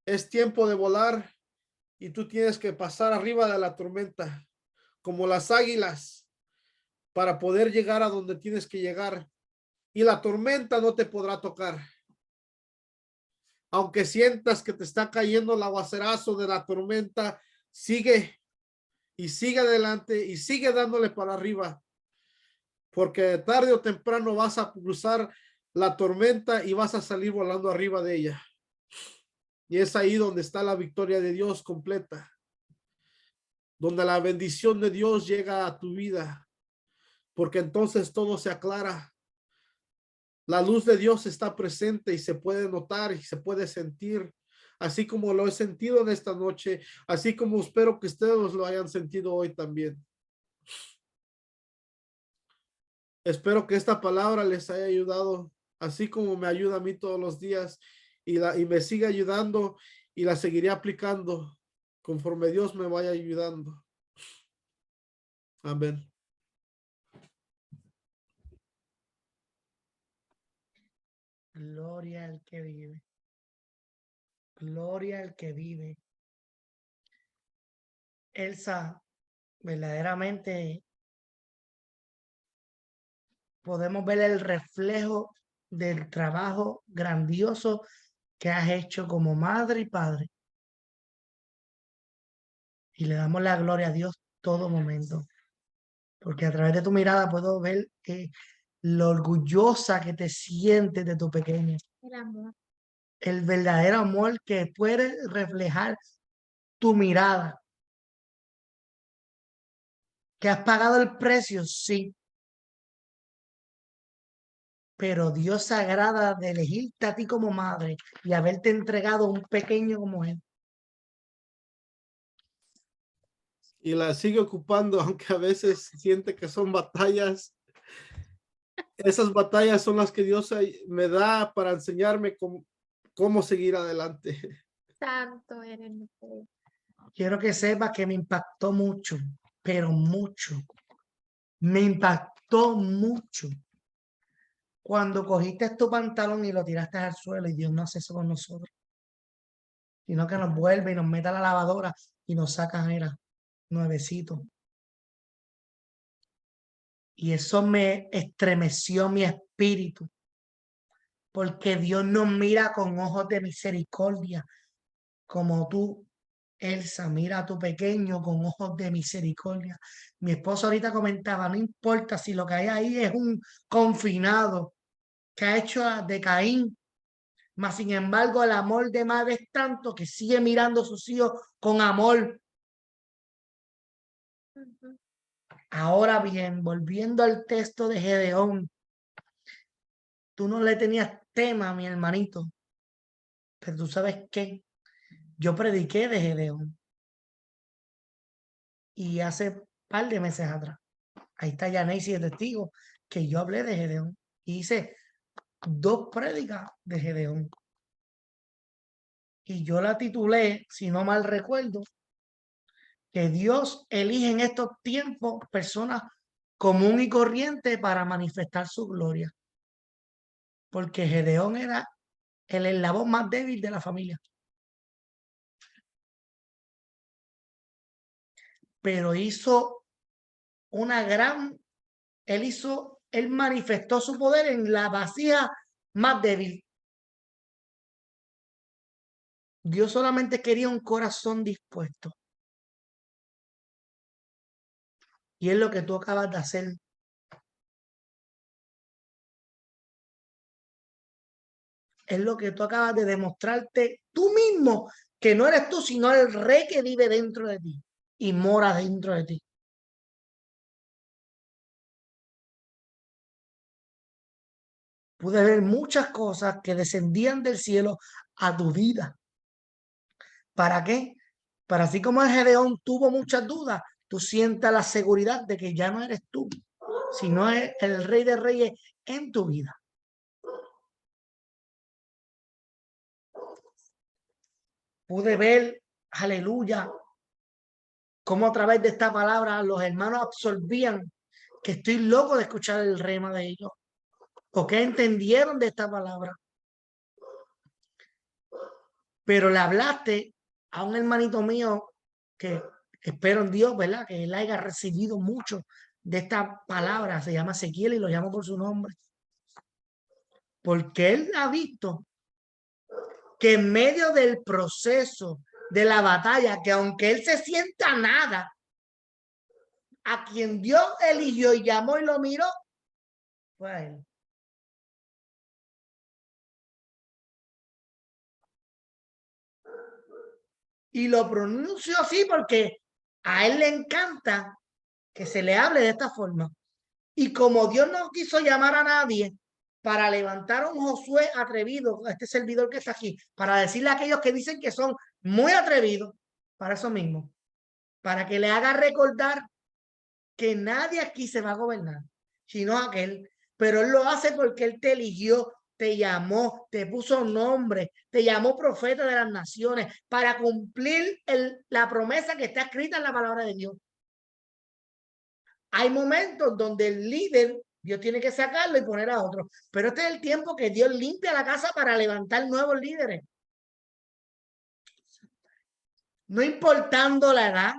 es tiempo de volar y tú tienes que pasar arriba de la tormenta, como las águilas, para poder llegar a donde tienes que llegar. Y la tormenta no te podrá tocar. Aunque sientas que te está cayendo el aguacerazo de la tormenta, sigue y sigue adelante y sigue dándole para arriba, porque tarde o temprano vas a cruzar la tormenta y vas a salir volando arriba de ella. Y es ahí donde está la victoria de Dios completa, donde la bendición de Dios llega a tu vida, porque entonces todo se aclara. La luz de Dios está presente y se puede notar y se puede sentir, así como lo he sentido en esta noche, así como espero que ustedes lo hayan sentido hoy también. Espero que esta palabra les haya ayudado, así como me ayuda a mí todos los días y me sigue ayudando y la seguiré aplicando conforme Dios me vaya ayudando. Amén. Gloria al que vive. Gloria al que vive. Elsa, verdaderamente podemos ver el reflejo del trabajo grandioso que has hecho como madre y padre. Y le damos la gloria a Dios todo momento. Porque a través de tu mirada puedo ver lo orgullosa que te sientes de tu pequeña. El amor. El verdadero amor que puede reflejar tu mirada. ¿Que has pagado el precio? Sí. Pero Dios se agrada de elegirte a ti como madre y haberte entregado a un pequeño como él. Y la sigue ocupando, aunque a veces siente que son batallas. Esas batallas son las que Dios me da para enseñarme cómo seguir adelante. Santo eres nuestro Dios. Quiero que sepas que me impactó mucho, pero mucho. Me impactó mucho cuando cogiste tu pantalón y lo tiraste al suelo, y Dios no hace eso con nosotros, sino que nos vuelve y nos mete a la lavadora y nos saca, mira, nuevecito. Y eso me estremeció mi espíritu, porque Dios nos mira con ojos de misericordia, como tú, Elsa, mira a tu pequeño con ojos de misericordia. Mi esposo ahorita comentaba, no importa si lo que hay ahí es un confinado que ha hecho de Caín, mas sin embargo el amor de madre es tanto que sigue mirando a sus hijos con amor. Ujú. Ahora bien, volviendo al texto de Gedeón, tú no le tenías tema a mi hermanito, pero tú sabes qué, yo prediqué de Gedeón y hace par de meses atrás, ahí está Yaneisi de testigo, que yo hablé de Gedeón y hice 2 prédicas de Gedeón. Y yo la titulé, si no mal recuerdo, que Dios elige en estos tiempos personas común y corriente para manifestar su gloria. Porque Gedeón era el eslabón más débil de la familia. Pero hizo una gran, él manifestó su poder en la vasija más débil. Dios solamente quería un corazón dispuesto. Y es lo que tú acabas de hacer. Es lo que tú acabas de demostrarte tú mismo, que no eres tú, sino el rey que vive dentro de ti y mora dentro de ti. Pude ver muchas cosas que descendían del cielo a tu vida. ¿Para qué? Para así como el Gedeón tuvo muchas dudas, tú sientas la seguridad de que ya no eres tú, sino es el Rey de Reyes en tu vida. Pude ver, aleluya, cómo a través de esta palabra los hermanos absorbían, que estoy loco de escuchar el rema de ellos, o que entendieron de esta palabra. Pero le hablaste a un hermanito mío que espero en Dios, ¿verdad? Que él haya recibido mucho de esta palabra. Se llama Ezequiel y lo llamo por su nombre. Porque él ha visto que en medio del proceso de la batalla, que aunque él se sienta nada, a quien Dios eligió y llamó y lo miró, fue a él. Y lo pronuncio así porque a él le encanta que se le hable de esta forma. Y como Dios no quiso llamar a nadie para levantar a un Josué atrevido, este servidor que está aquí, para decirle a aquellos que dicen que son muy atrevidos, para eso mismo, para que le haga recordar que nadie aquí se va a gobernar, sino aquel, pero él lo hace porque él te eligió, te llamó, te puso nombre, te llamó profeta de las naciones para cumplir la promesa que está escrita en la palabra de Dios. Hay momentos donde el líder, Dios tiene que sacarlo y poner a otro, pero este es el tiempo que Dios limpia la casa para levantar nuevos líderes. No importando la edad,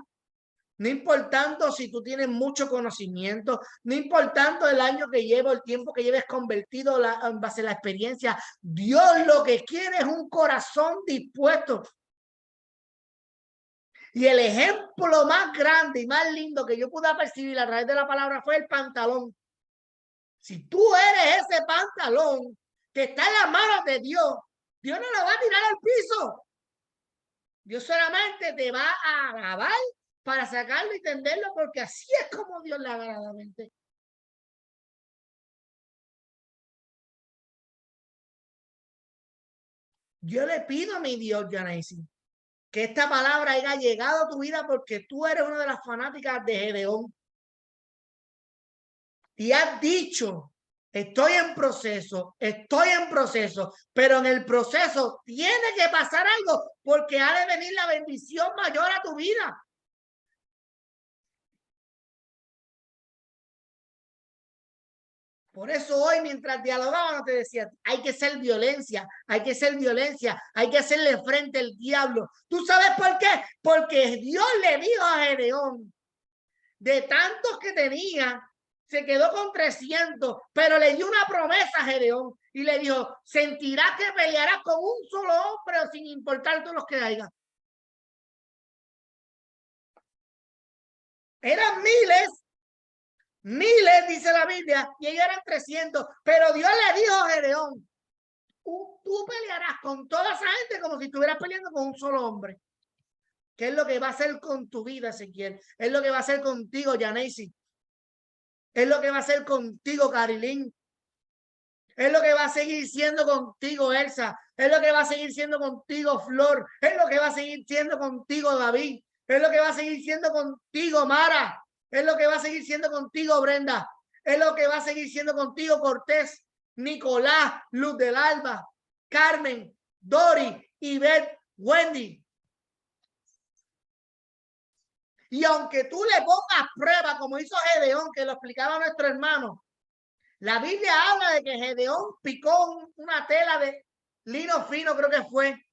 no importando si tú tienes mucho conocimiento, no importando el año que llevo, el tiempo que lleves convertido en base a la experiencia, Dios lo que quiere es un corazón dispuesto. Y el ejemplo más grande y más lindo que yo pude percibir a través de la palabra fue el pantalón. Si tú eres ese pantalón que está en las manos de Dios, Dios no lo va a tirar al piso. Dios solamente te va a lavar para sacarlo y tenderlo, porque así es como Dios le agrada. Yo le pido a mi Dios, Janaisi, que esta palabra haya llegado a tu vida porque tú eres una de las fanáticas de Gedeón. Y has dicho, estoy en proceso, pero en el proceso tiene que pasar algo porque ha de venir la bendición mayor a tu vida. Por eso hoy, mientras dialogábamos, te decía, hay que ser violencia, hay que hacerle frente al diablo. ¿Tú sabes por qué? Porque Dios le dijo a Gedeón, de tantos que tenía, se quedó con 300, pero le dio una promesa a Gedeón y le dijo, sentirás que pelearás con un solo hombre sin importar todos los que haya. Eran miles, dice la Biblia, y ellos eran 300, pero Dios le dijo a Gedeón, tú pelearás con toda esa gente como si estuvieras peleando con un solo hombre. ¿Qué es lo que va a hacer con tu vida, Ezequiel? Es lo que va a hacer contigo, Janaisi. Es lo que va a hacer contigo, Carilín. Es lo que va a seguir siendo contigo, Elsa. Es lo que va a seguir siendo contigo, Flor. Es lo que va a seguir siendo contigo, David. Es lo que va a seguir siendo contigo, Mara. Es lo que va a seguir siendo contigo, Brenda. Es lo que va a seguir siendo contigo, Cortés, Nicolás, Luz del Alba, Carmen, Dori, Ivette, Wendy. Y aunque tú le pongas prueba, como hizo Gedeón, que lo explicaba nuestro hermano, la Biblia habla de que Gedeón picó una tela de lino fino, creo que fue,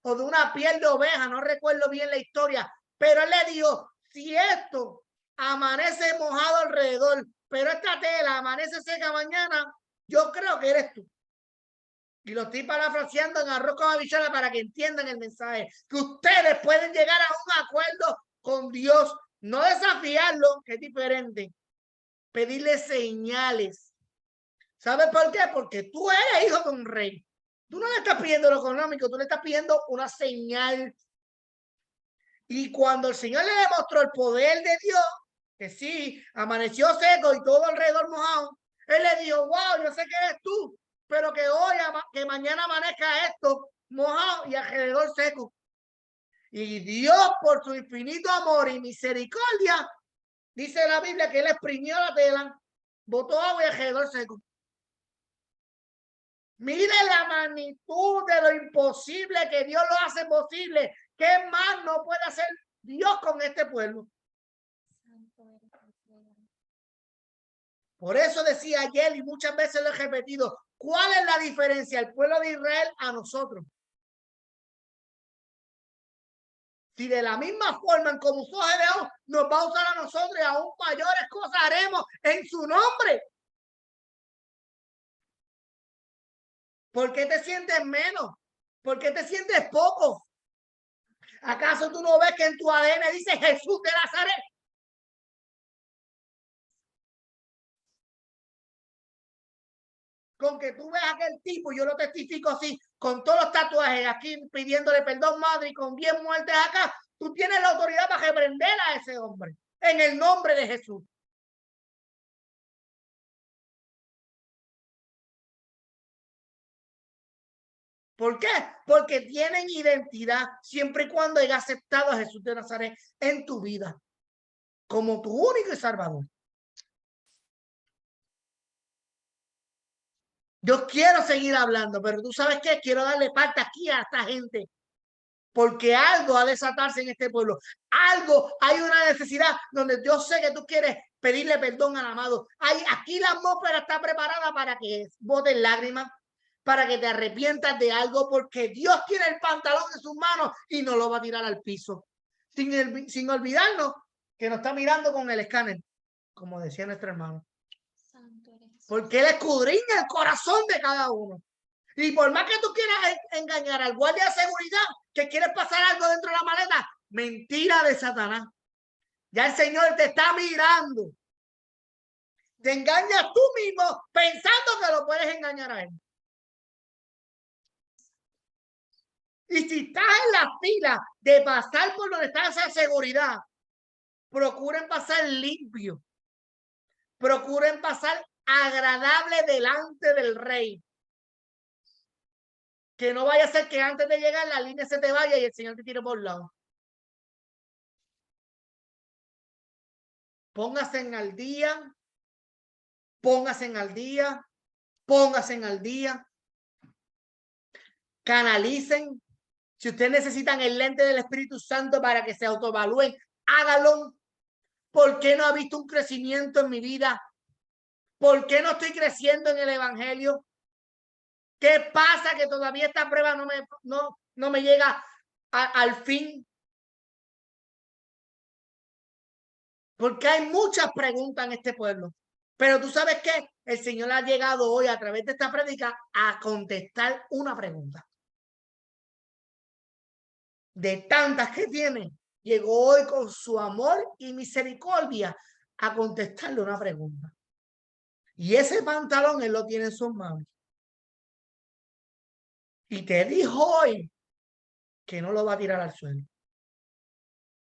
o de una piel de oveja, no recuerdo bien la historia, pero él le dijo, si esto amanece mojado alrededor, pero esta tela amanece seca mañana, yo creo que eres tú. Y lo estoy parafraseando en arroz con habichuela para que entiendan el mensaje, que ustedes pueden llegar a un acuerdo con Dios, no desafiarlo, que es diferente, pedirle señales. ¿Sabes por qué? Porque tú eres hijo de un rey. Tú no le estás pidiendo lo económico, tú le estás pidiendo una señal. Y cuando el Señor le demostró el poder de Dios, que sí, amaneció seco y todo alrededor mojado, él le dijo, wow, yo sé que eres tú, pero que hoy, que mañana amanezca esto mojado y alrededor seco. Y Dios, por su infinito amor y misericordia, dice la Biblia que él exprimió la tela, botó agua y alrededor seco. Mire la magnitud de lo imposible que Dios lo hace posible. ¿Qué más no puede hacer Dios con este pueblo? Por eso decía ayer y muchas veces lo he repetido, ¿cuál es la diferencia del pueblo de Israel a nosotros? Si de la misma forma en como usó Gedeón, nos va a usar a nosotros y aún mayores cosas haremos en su nombre. ¿Por qué te sientes menos? ¿Por qué te sientes poco? ¿Acaso tú no ves que en tu ADN dice Jesús de Nazaret? Con que tú veas a aquel tipo, yo lo testifico así, con todos los tatuajes aquí pidiéndole perdón, madre, y con 10 muertes acá, tú tienes la autoridad para reprender a ese hombre en el nombre de Jesús. ¿Por qué? Porque tienen identidad siempre y cuando hayas aceptado a Jesús de Nazaret en tu vida como tu único y salvador. Yo quiero seguir hablando, pero tú sabes qué, quiero darle parte aquí a esta gente, porque algo ha de desatarse en este pueblo. Algo, hay una necesidad donde yo sé que tú quieres pedirle perdón al amado. Aquí la atmósfera está preparada para que botes lágrimas, para que te arrepientas de algo, porque Dios tiene el pantalón en sus manos y no lo va a tirar al piso. Sin olvidarnos que nos está mirando con el escáner, como decía nuestro hermano. Porque Él escudriña el corazón de cada uno. Y por más que tú quieras engañar al guardia de seguridad que quieres pasar algo dentro de la maleta, mentira de Satanás. Ya el Señor te está mirando. Te engañas tú mismo pensando que lo puedes engañar a Él. Y si estás en la fila de pasar por donde está esa seguridad, procuren pasar limpio. Procuren pasar agradable delante del Rey. Que no vaya a ser que antes de llegar la línea se te vaya y el Señor te tire por un lado. Póngase al día. Póngase al día. Póngase al día. Canalicen. Si ustedes necesitan el lente del Espíritu Santo para que se autoevalúen, háganlo. ¿Por qué no ha visto un crecimiento en mi vida? ¿Por qué no estoy creciendo en el Evangelio? ¿Qué pasa que todavía esta prueba no me llega al fin? Porque hay muchas preguntas en este pueblo. Pero tú sabes qué, el Señor ha llegado hoy a través de esta prédica a contestar una pregunta. De tantas que tiene, llegó hoy con su amor y misericordia a contestarle una pregunta. Y ese pantalón Él lo tiene en sus manos. Y te dijo hoy que no lo va a tirar al suelo.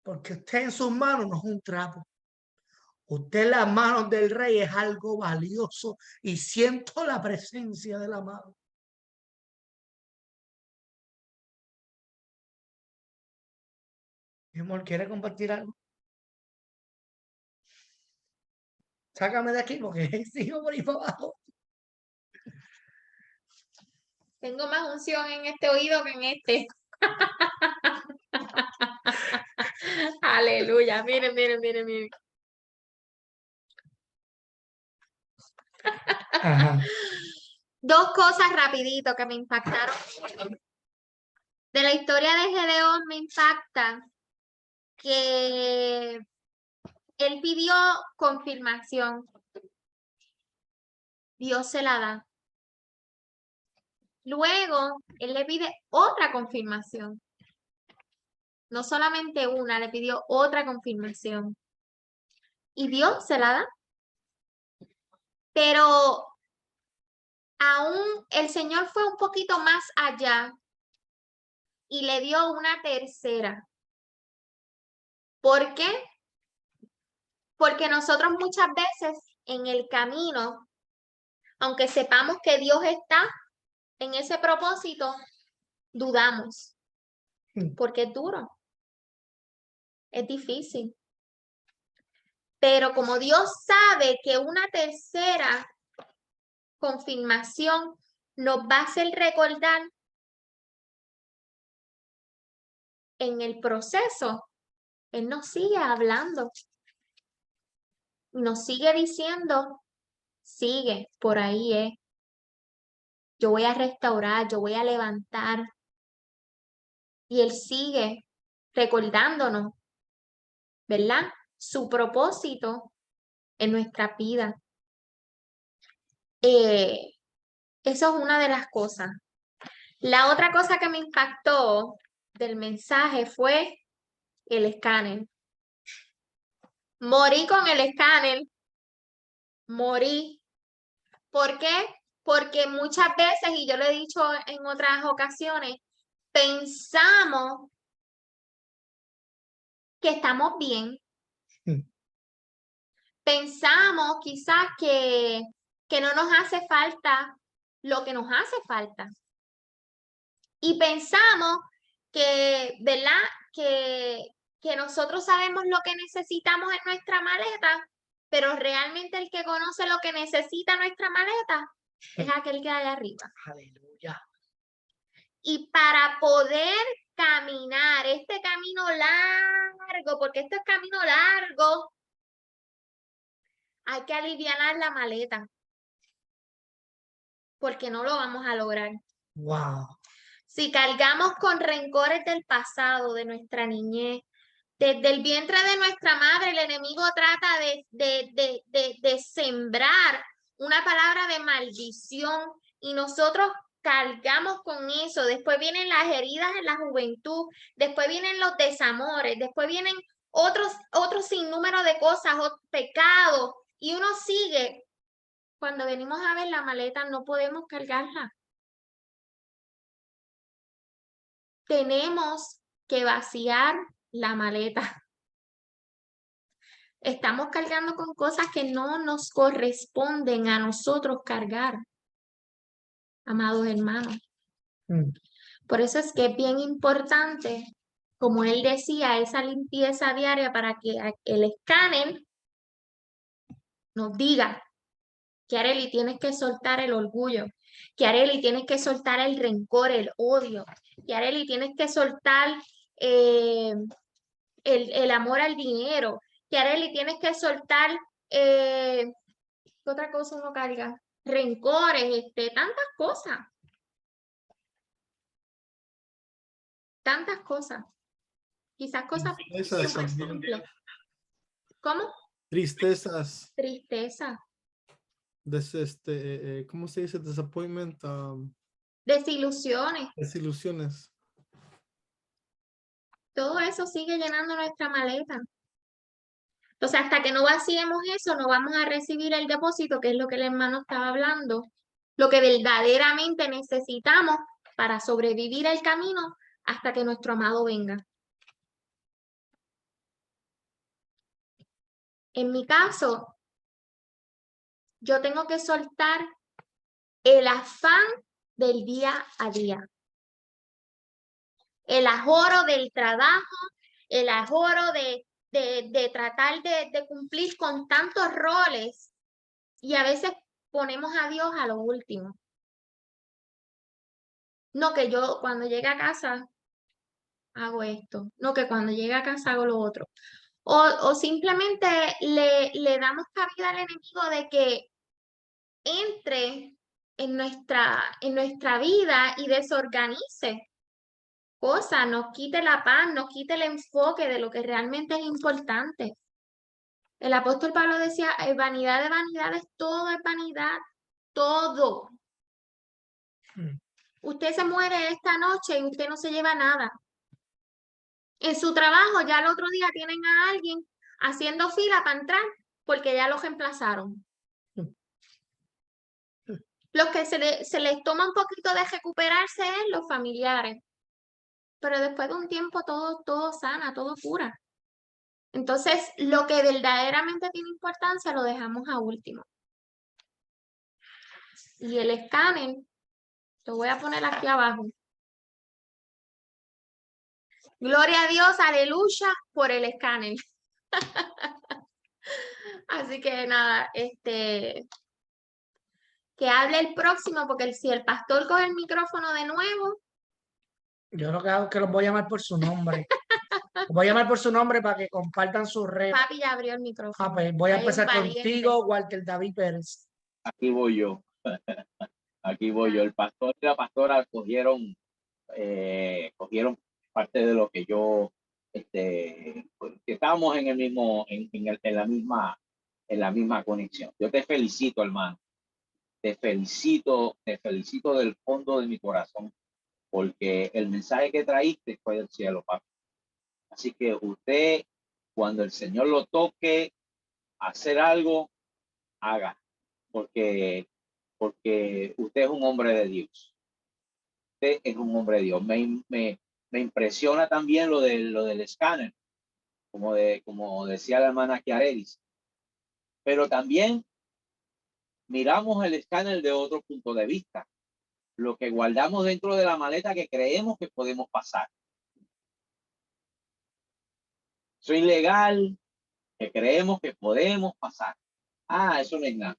Porque usted en sus manos no es un trapo. Usted en las manos del Rey es algo valioso y siento la presencia del amado. Mi amor, ¿quiere compartir algo? Sácame de aquí porque sigo por ahí para abajo. Tengo más unción en este oído que en este. Aleluya. Miren, miren, miren, miren. Ajá. Dos cosas rapidito que me impactaron. De la historia de Gedeón me impacta que él pidió confirmación. Dios se la da. Luego, él le pide otra confirmación. No solamente una, le pidió otra confirmación. Y Dios se la da. Pero aún el Señor fue un poquito más allá y le dio una tercera. ¿Por qué? Porque nosotros muchas veces en el camino, aunque sepamos que Dios está en ese propósito, dudamos. Porque es duro. Es difícil. Pero como Dios sabe que una tercera confirmación nos va a hacer recordar en el proceso, Él nos sigue hablando. Nos sigue diciendo, sigue, por ahí yo voy a restaurar, yo voy a levantar. Y Él sigue recordándonos, ¿verdad? Su propósito en nuestra vida. Eso es una de las cosas. La otra cosa que me impactó del mensaje fue el escáner. Morí con el escáner. Morí. ¿Por qué? Porque muchas veces, y yo lo he dicho en otras ocasiones, pensamos que estamos bien. Pensamos quizás que no nos hace falta lo que nos hace falta. Y pensamos que, ¿verdad? Que nosotros sabemos lo que necesitamos en nuestra maleta, pero realmente el que conoce lo que necesita nuestra maleta es aquel que hay arriba. Aleluya. Y para poder caminar este camino largo, porque este es camino largo, hay que alivianar la maleta, porque no lo vamos a lograr. Wow. Si cargamos con rencores del pasado, de nuestra niñez, desde el vientre de nuestra madre, el enemigo trata de sembrar una palabra de maldición y nosotros cargamos con eso. Después vienen las heridas en la juventud, después vienen los desamores, después vienen otros sinnúmero de cosas, pecados, y uno sigue. Cuando venimos a ver la maleta, no podemos cargarla. Tenemos que vaciar la maleta. Estamos cargando con cosas que no nos corresponden a nosotros cargar, amados hermanos. Por eso es que es bien importante, como él decía, esa limpieza diaria para que el escáner nos diga que Arely tienes que soltar el orgullo, que Arely tienes que soltar el rencor, el odio, que Arely tienes que soltar el amor al dinero, que Arely tienes que soltar, ¿qué otra cosa uno carga? Rencores, tantas cosas. Tantas cosas. Quizás cosas Tristezas súper también. simples. ¿Cómo? Tristezas. Tristeza. ¿Cómo se dice? Disappointment. Desilusiones. Desilusiones. Todo eso sigue llenando nuestra maleta. Entonces, hasta que no vaciemos eso, no vamos a recibir el depósito, que es lo que el hermano estaba hablando, lo que verdaderamente necesitamos para sobrevivir el camino hasta que nuestro amado venga. En mi caso, yo tengo que soltar el afán del día a día. El ajoro del trabajo, el ajoro de tratar de cumplir con tantos roles y a veces ponemos a Dios a lo último. No que yo cuando llegue a casa hago esto, no que cuando llegue a casa hago lo otro. O simplemente le damos cabida al enemigo de que entre en nuestra vida y desorganice cosas, nos quite la paz, nos quite el enfoque de lo que realmente es importante. El apóstol Pablo decía, vanidad de vanidades, todo es vanidad, todo. Usted se muere esta noche y usted no se lleva nada. En su trabajo ya el otro día tienen a alguien haciendo fila para entrar porque ya lo reemplazaron. Los que se les toma un poquito de recuperarse es los familiares. Pero después de un tiempo todo sana, todo cura. Entonces, lo que verdaderamente tiene importancia lo dejamos a último. Y el escáner, lo voy a poner aquí abajo. Gloria a Dios, aleluya, por el escáner. Así que nada, que hable el próximo, porque si el pastor coge el micrófono de nuevo. Yo lo que hago es que los voy a llamar por su nombre. Los voy a llamar por su nombre para que compartan su red. Papi ya abrió el micrófono. Pues voy a Hay un empezar valiente. contigo, Walter David Pérez. Aquí voy yo. Aquí voy yo. El pastor y la pastora cogieron parte de lo que yo, que estábamos en el mismo, en la misma conexión. Yo te felicito, hermano. Te felicito del fondo de mi corazón, porque el mensaje que traíste fue del cielo, papi. Así que usted, cuando el Señor lo toque hacer algo, haga, porque usted es un hombre de Dios. Usted es un hombre de Dios. Me impresiona también lo del escáner, como decía la hermana Chiarelis. Pero también miramos el escáner de otro punto de vista. Lo que guardamos dentro de la maleta que creemos que podemos pasar. Eso es ilegal, que creemos que podemos pasar. Eso no es nada.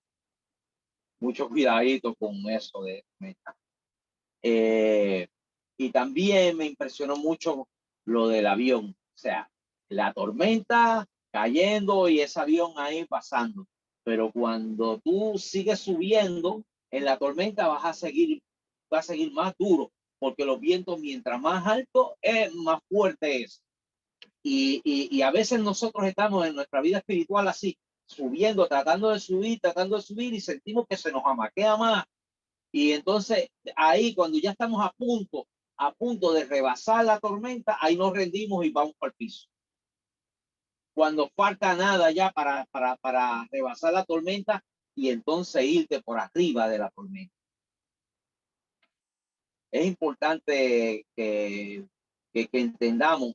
Mucho cuidadito con eso de meta. Y también me impresionó mucho lo del avión. O sea, la tormenta cayendo y ese avión ahí pasando. Pero cuando tú sigues subiendo en la tormenta va a seguir más duro, porque los vientos mientras más alto es más fuerte es. Y a veces nosotros estamos en nuestra vida espiritual así, subiendo, tratando de subir y sentimos que se nos amaquea más. Y entonces ahí cuando ya estamos a punto de rebasar la tormenta, ahí nos rendimos y vamos para el piso. Cuando falta nada ya para rebasar la tormenta y entonces irte por arriba de la tormenta. Es importante que entendamos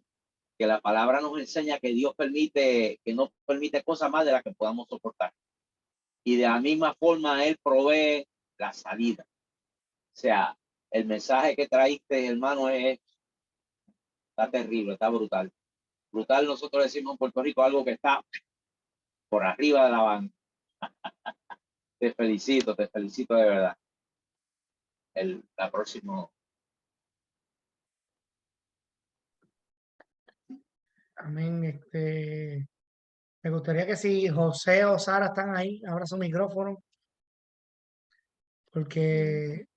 que la palabra nos enseña que Dios no permite cosas más de las que podamos soportar. Y de la misma forma Él provee la salida. O sea, el mensaje que traíste, hermano, está terrible, está brutal. Brutal, nosotros decimos en Puerto Rico algo que está por arriba de la banca. Te felicito de verdad. La próxima. Amén. Me gustaría que si José o Sara están ahí, abra su micrófono. Porque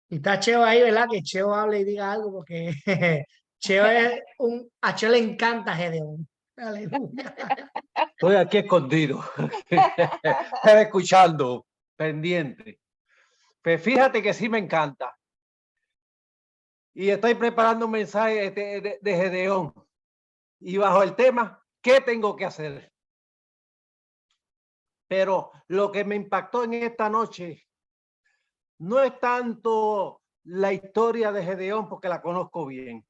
y está Cheo ahí, ¿verdad? Que Cheo hable y diga algo, porque Cheo a Cheo le encanta Gedeón. Aleluya. Estoy aquí escondido, pero escuchando, pendiente. Pues fíjate que sí me encanta. Y estoy preparando un mensaje de Gedeón. Y bajo el tema, ¿qué tengo que hacer? Pero lo que me impactó en esta noche no es tanto la historia de Gedeón, porque la conozco bien,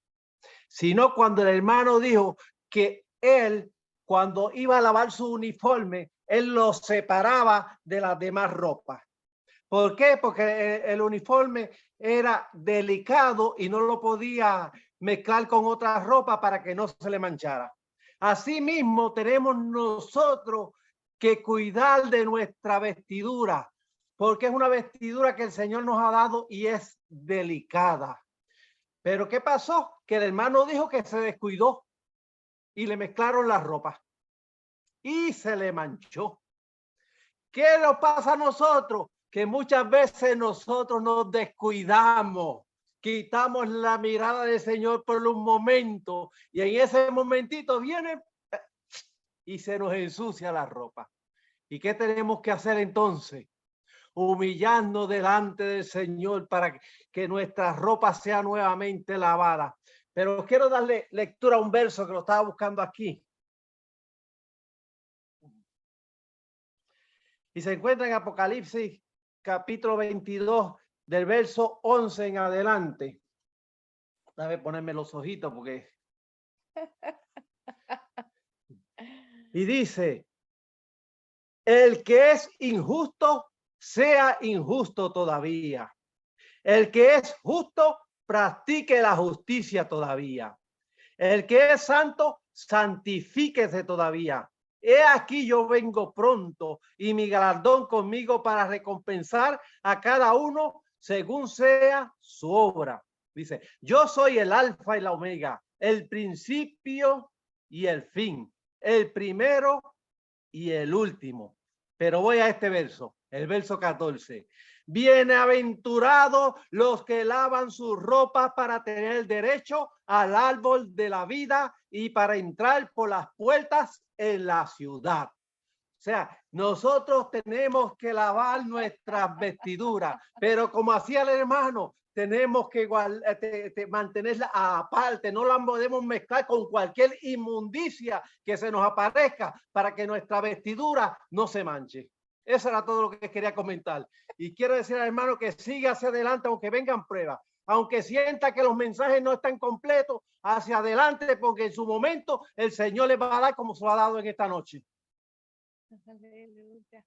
sino cuando el hermano dijo que él, cuando iba a lavar su uniforme, él lo separaba de las demás ropas. ¿Por qué? Porque el uniforme era delicado y no lo podía mezclar con otra ropa para que no se le manchara. Asimismo, tenemos nosotros que cuidar de nuestra vestidura, porque es una vestidura que el Señor nos ha dado y es delicada. Pero ¿qué pasó? Que el hermano dijo que se descuidó y le mezclaron la ropa y se le manchó. ¿Qué nos pasa a nosotros? Que muchas veces nosotros nos descuidamos, quitamos la mirada del Señor por un momento y en ese momentito viene y se nos ensucia la ropa. ¿Y qué tenemos que hacer entonces? Humillarnos delante del Señor para que nuestra ropa sea nuevamente lavada. Pero quiero darle lectura a un verso que lo estaba buscando aquí. Y se encuentra en Apocalipsis capítulo 22 del verso 11 en adelante. Déjame ponerme los ojitos porque... Y dice, el que es injusto, sea injusto todavía. El que es justo, practique la justicia todavía. El que es santo, santifíquese todavía. He aquí yo vengo pronto y mi galardón conmigo para recompensar a cada uno según sea su obra. Dice, yo soy el alfa y la omega, el principio y el fin, el primero y el último. Pero voy a este verso, el verso 14. Bienaventurados los que lavan sus ropas para tener derecho al árbol de la vida y para entrar por las puertas en la ciudad. sea, nosotros tenemos que lavar nuestras vestiduras, pero como hacía el hermano, tenemos que mantenerla aparte, no la podemos mezclar con cualquier inmundicia que se nos aparezca para que nuestra vestidura no se manche. Eso era todo lo que quería comentar. Y quiero decir al hermano que siga hacia adelante aunque vengan pruebas, aunque sienta que los mensajes no están completos, hacia adelante, porque en su momento el Señor le va a dar como se lo ha dado en esta noche. Aleluya.